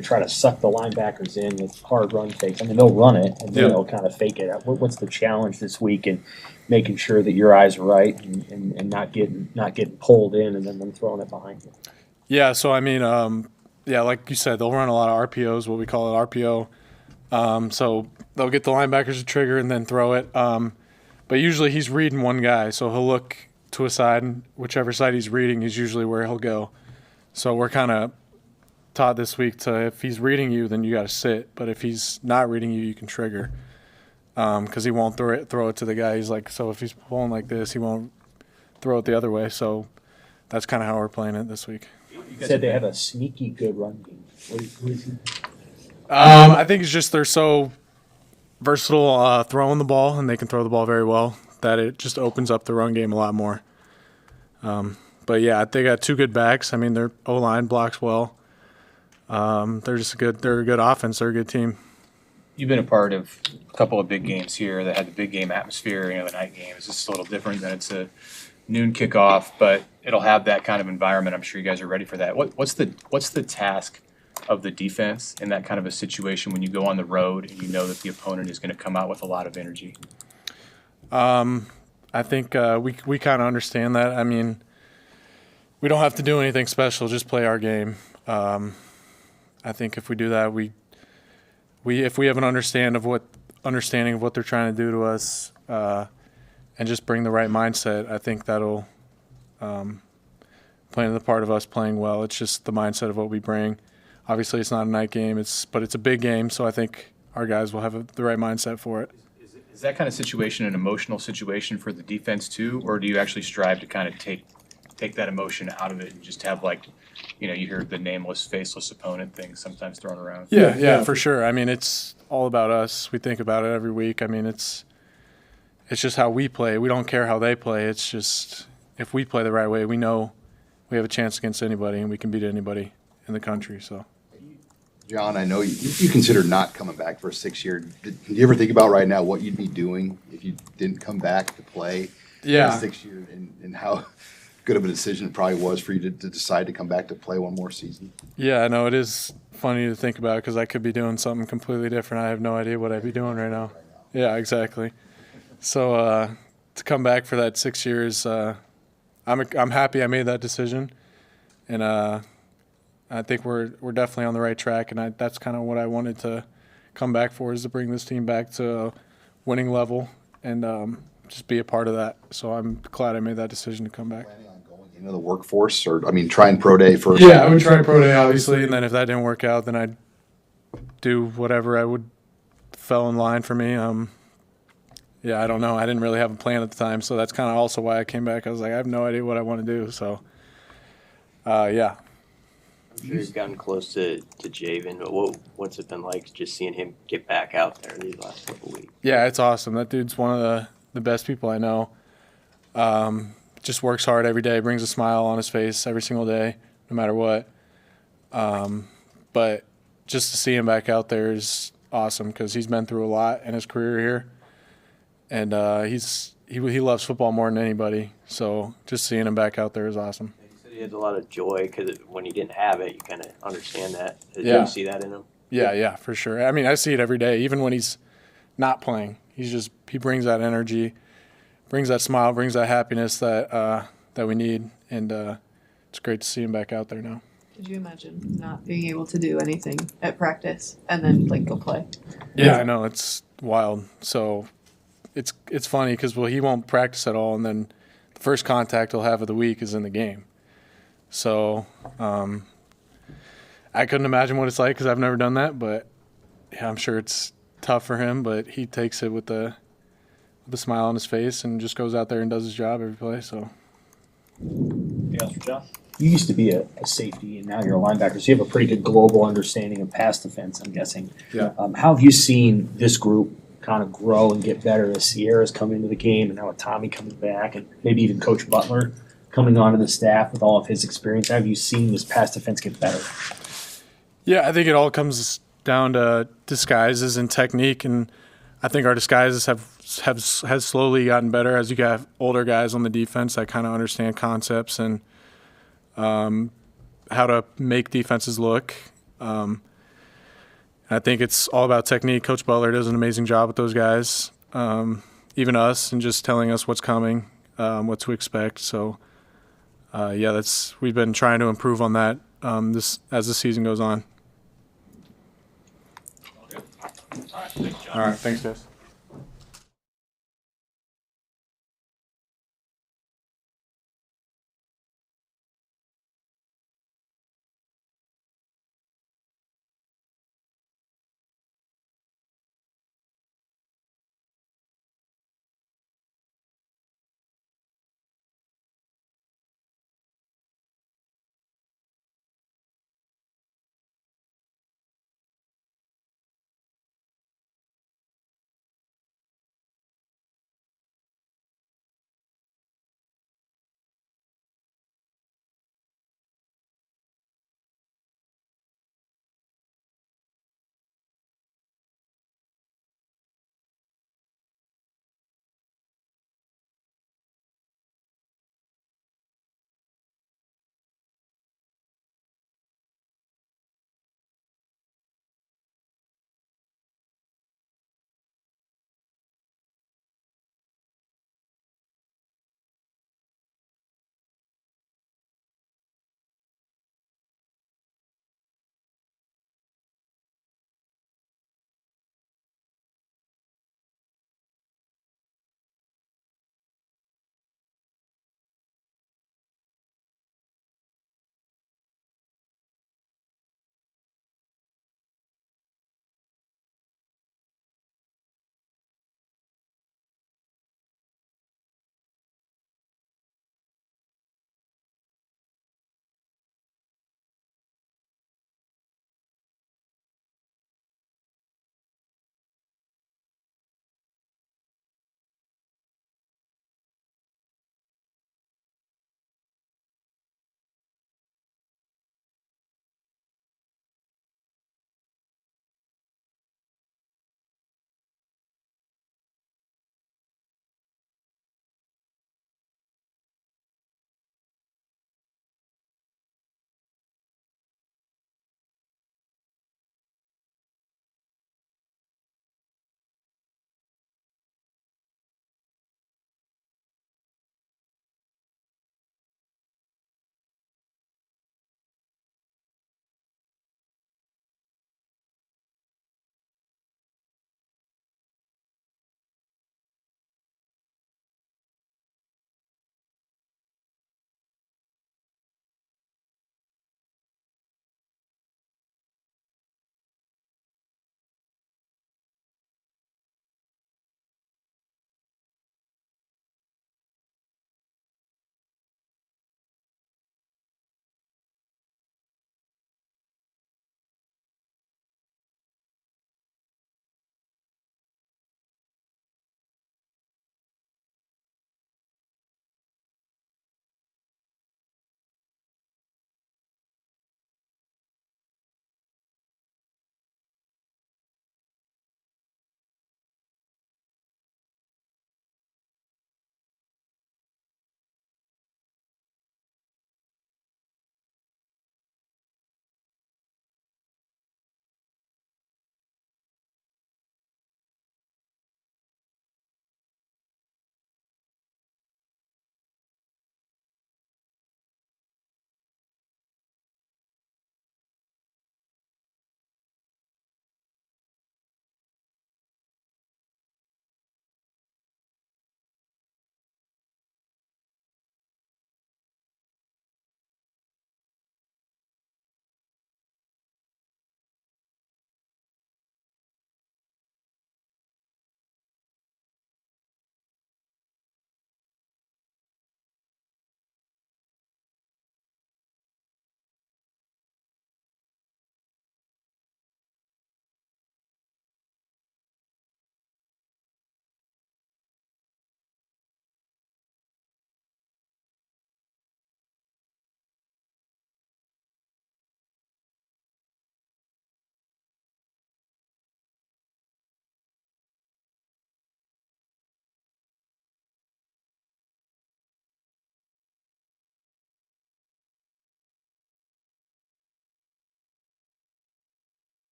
try to suck the linebackers in with hard run fakes. I mean, they'll run it and then they'll kind of fake it. What's the challenge this week in making sure that your eyes are right and not getting pulled in and then them throwing it behind you? Yeah, so I mean, yeah, like you said, they'll run a lot of RPOs, what we call it RPO. So they'll get the linebackers to trigger and then throw it. But usually he's reading one guy, so he'll look to a side, and whichever side he's reading is usually where he'll go. So we're kind of taught this week to if he's reading you, then you got to sit. But if he's not reading you, you can trigger because he won't throw it to the guy. He's like, so if he's pulling like this, he won't throw it the other way. So that's kind of how we're playing it this week. You said they have a sneaky good run game. What is he? I think it's just they're so versatile throwing the ball, and they can throw the ball very well, that it just opens up the run game a lot more. But, yeah, they got two good backs. I mean, their O-line blocks well. They're just they're a good offense. They're a good team. You've been a part of a couple of big games here that had the big game atmosphere. The night game is just a little different than it's a noon kickoff, but it'll have that kind of environment. I'm sure you guys are ready for that. What's the task of the defense in that kind of a situation when you go on the road and you know that the opponent is going to come out with a lot of energy? I think we kind of understand that. I mean, we don't have to do anything special, just play our game. I think if we do that, if we have an understanding of what they're trying to do to us, and just bring the right mindset, I think that'll play into the part of us playing well. It's just the mindset of what we bring. Obviously, it's not a night game, but it's a big game, so I think our guys will have the right mindset for it. Is that kind of situation an emotional situation for the defense too, or do you actually strive to kind of take that emotion out of it and just have you hear the nameless, faceless opponent thing sometimes thrown around? Yeah, for sure. I mean, it's all about us. We think about it every week. I mean, it's just how we play. We don't care how they play. It's just if we play the right way, we know we have a chance against anybody and we can beat anybody in the country. So, John, I know you consider not coming back for a 6-year. Did you ever think about right now what you'd be doing if you didn't come back to play Yeah. for 6 years and how good of a decision it probably was for you to decide to come back to play one more season? Yeah, I know it is funny to think about because I could be doing something completely different. I have no idea what I'd be doing right now. Yeah, exactly. So to come back for that 6 years, I'm happy I made that decision, and I think we're definitely on the right track. And that's kind of what I wanted to come back for, is to bring this team back to a winning level and just be a part of that. So I'm glad I made that decision to come back. Planning on going into the workforce, or trying pro day first? Yeah, I would try pro day obviously, and then if that didn't work out, then I'd do whatever I would fell in line for me. Yeah, I don't know. I didn't really have a plan at the time, so that's kind of also why I came back. I was like, I have no idea what I want to do. So, yeah. I'm sure you've gotten close to Javen, but what's it been like just seeing him get back out there these last couple of weeks? Yeah, it's awesome. That dude's one of the best people I know. Just works hard every day, brings a smile on his face every single day, no matter what. But just to see him back out there is awesome because he's been through a lot in his career here. And he loves football more than anybody. So just seeing him back out there is awesome. He said he had a lot of joy because when he didn't have it, you kind of understand that. Did Yeah. you see that in him? Yeah, for sure. I mean, I see it every day, even when he's not playing. He brings that energy, brings that smile, brings that happiness that we need, and it's great to see him back out there now. Could you imagine not being able to do anything at practice and then like go play? Yeah, I know, it's wild. So it's funny because he won't practice at all, and then the first contact he'll have of the week is in the game. So I couldn't imagine what it's like because I've never done that, but yeah, I'm sure it's tough for him. But he takes it with the smile on his face and just goes out there and does his job every play. So. Anything else for John? You used to be a safety, and now you're a linebacker, so you have a pretty good global understanding of pass defense, I'm guessing. Yeah. How have you seen this group kind of grow and get better as Sierra's come into the game, and now with Tommy coming back, and maybe even Coach Butler coming onto the staff with all of his experience? How have you seen this pass defense get better? Yeah, I think it all comes down to disguises and technique, and I think our disguises has slowly gotten better as you got older guys on the defense that kind of understand concepts and how to make defenses look. I think it's all about technique. Coach Butler does an amazing job with those guys, even us, and just telling us what's coming, what to expect. So, we've been trying to improve on that as the season goes on. All right, thanks, guys.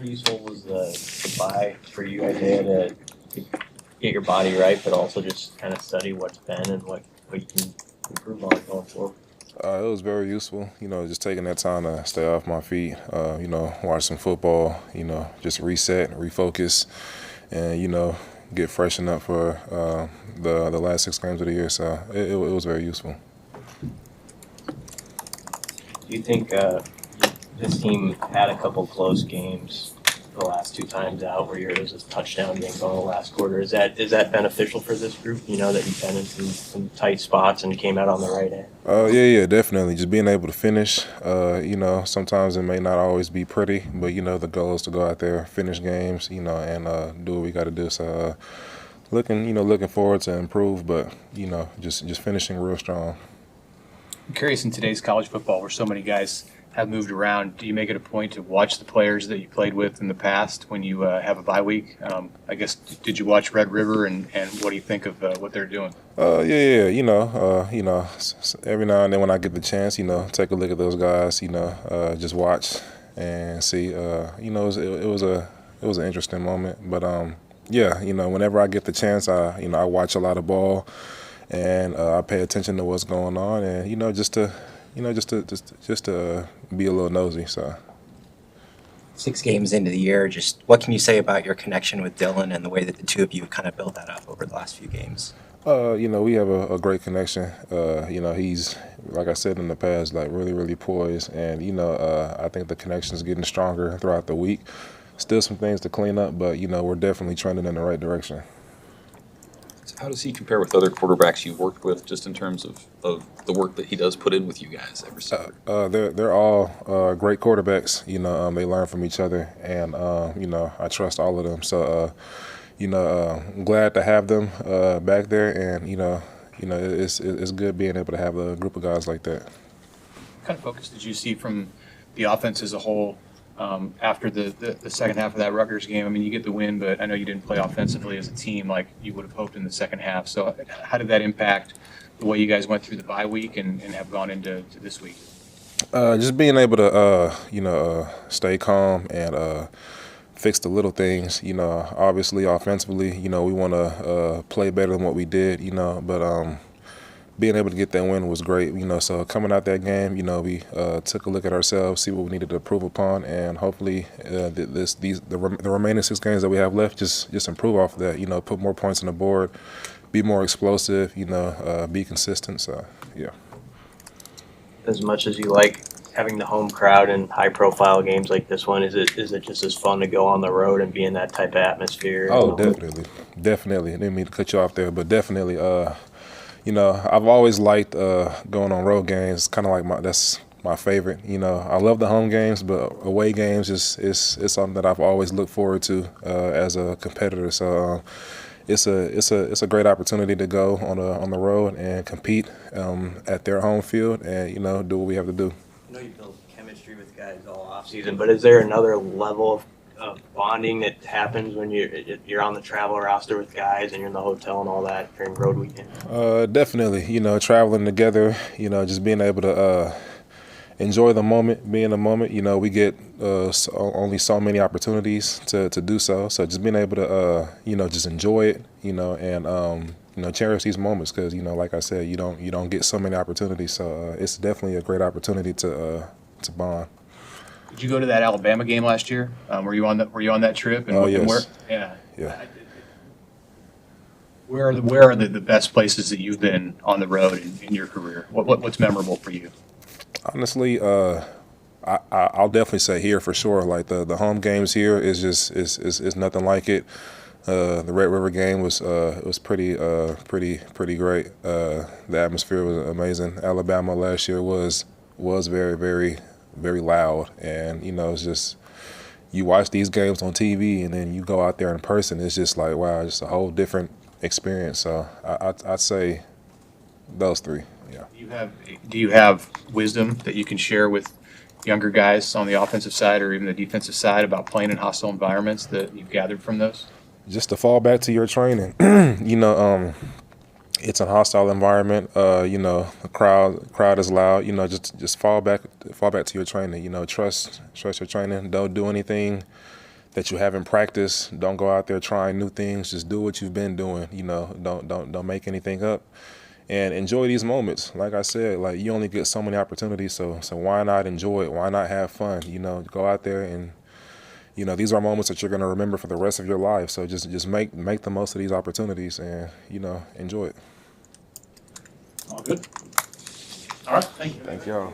How useful was the bye for you, Isaiah, to get your body right, but also just kind of study what's been and what you can improve on going forward? It was very useful, just taking that time to stay off my feet, watch some football, just reset, refocus, and, get freshened up for the last 6 games of the year. So it was very useful. Do you think this team had a couple close games the last 2 times out where there was a touchdown game going the last quarter? Is that beneficial for this group? That you've been in some tight spots and came out on the right end? Yeah, definitely. Just being able to finish. Sometimes it may not always be pretty, but the goal is to go out there, finish games, and do what we got to do. So looking forward to improve, but just finishing real strong. I'm curious, in today's college football where so many guys have moved around, do you make it a point to watch the players that you played with in the past when you have a bye week? I guess, did you watch Red River, and what do you think of what they're doing? Yeah. Every now and then when I get the chance, take a look at those guys, just watch and see. It was an interesting moment, but whenever I get the chance, I watch a lot of ball, and I pay attention to what's going on, and just to be a little nosy. So 6 games into the year, just what can you say about your connection with Dylan and the way that the two of you have kind of built that up over the last few games? We have a great connection. He's, like I said in the past, like really, really poised, and I think the connection is getting stronger throughout the week. Still some things to clean up, but we're definitely trending in the right direction. How does he compare with other quarterbacks you've worked with, just in terms of the work that he does put in with you guys every Saturday? They're all great quarterbacks. They learn from each other, and I trust all of them. So I'm glad to have them back there, and it's good being able to have a group of guys like that. What kind of focus did you see from the offense as a whole after the second half of that Rutgers game? I mean, you get the win, but I know you didn't play offensively as a team like you would have hoped in the second half. So how did that impact the way you guys went through the bye week and have gone into this week? Just being able to, stay calm and fix the little things. Obviously offensively, we want to play better than what we did, but being able to get that win was great. So coming out that game, we took a look at ourselves, see what we needed to improve upon, and hopefully the remaining 6 games that we have left, just improve off of that. Put more points on the board, be more explosive, be consistent. So yeah. As much as you like having the home crowd in high-profile games like this one, is it just as fun to go on the road and be in that type of atmosphere? Oh, definitely. I didn't mean to cut you off there, but definitely. I've always liked going on road games. Kind of like that's my favorite. I love the home games, but away games is something that I've always looked forward to as a competitor. So it's a great opportunity to go on the road and compete at their home field and do what we have to do. I know you build chemistry with guys all offseason, but is there another level of bonding that happens when you're on the travel roster with guys and you're in the hotel and all that during road weekend? Definitely, traveling together, just being able to enjoy the moment, be in the moment. We get only so many opportunities to do so. So just being able to, just enjoy it, and cherish these moments because, like I said, you don't get so many opportunities. So it's definitely a great opportunity to bond. Did you go to that Alabama game last year? Were you on that trip? And yes. Yeah. Where are the best places that you've been on the road in your career? What's memorable for you? Honestly, I'll definitely say here for sure. Like the home games here is nothing like it. The Red River game was pretty great. The atmosphere was amazing. Alabama last year was very, very, very loud, and it's just you watch these games on TV and then you go out there in person. It's just like wow, just a whole different experience. So I'd say those 3. Yeah. Do you have wisdom that you can share with younger guys on the offensive side or even the defensive side about playing in hostile environments that you've gathered from those? Just to fall back to your training, it's a hostile environment. The crowd is loud. Just fall back to your training. Trust your training. Don't do anything that you haven't practiced. Don't go out there trying new things. Just do what you've been doing. You know, don't make anything up, and enjoy these moments. Like I said, like you only get so many opportunities, so why not enjoy it? Why not have fun? You know, go out there and, you know, these are moments that you're going to remember for the rest of your life. So just make the most of these opportunities and, you know, enjoy it. All good. All right, thank you. Thank y'all.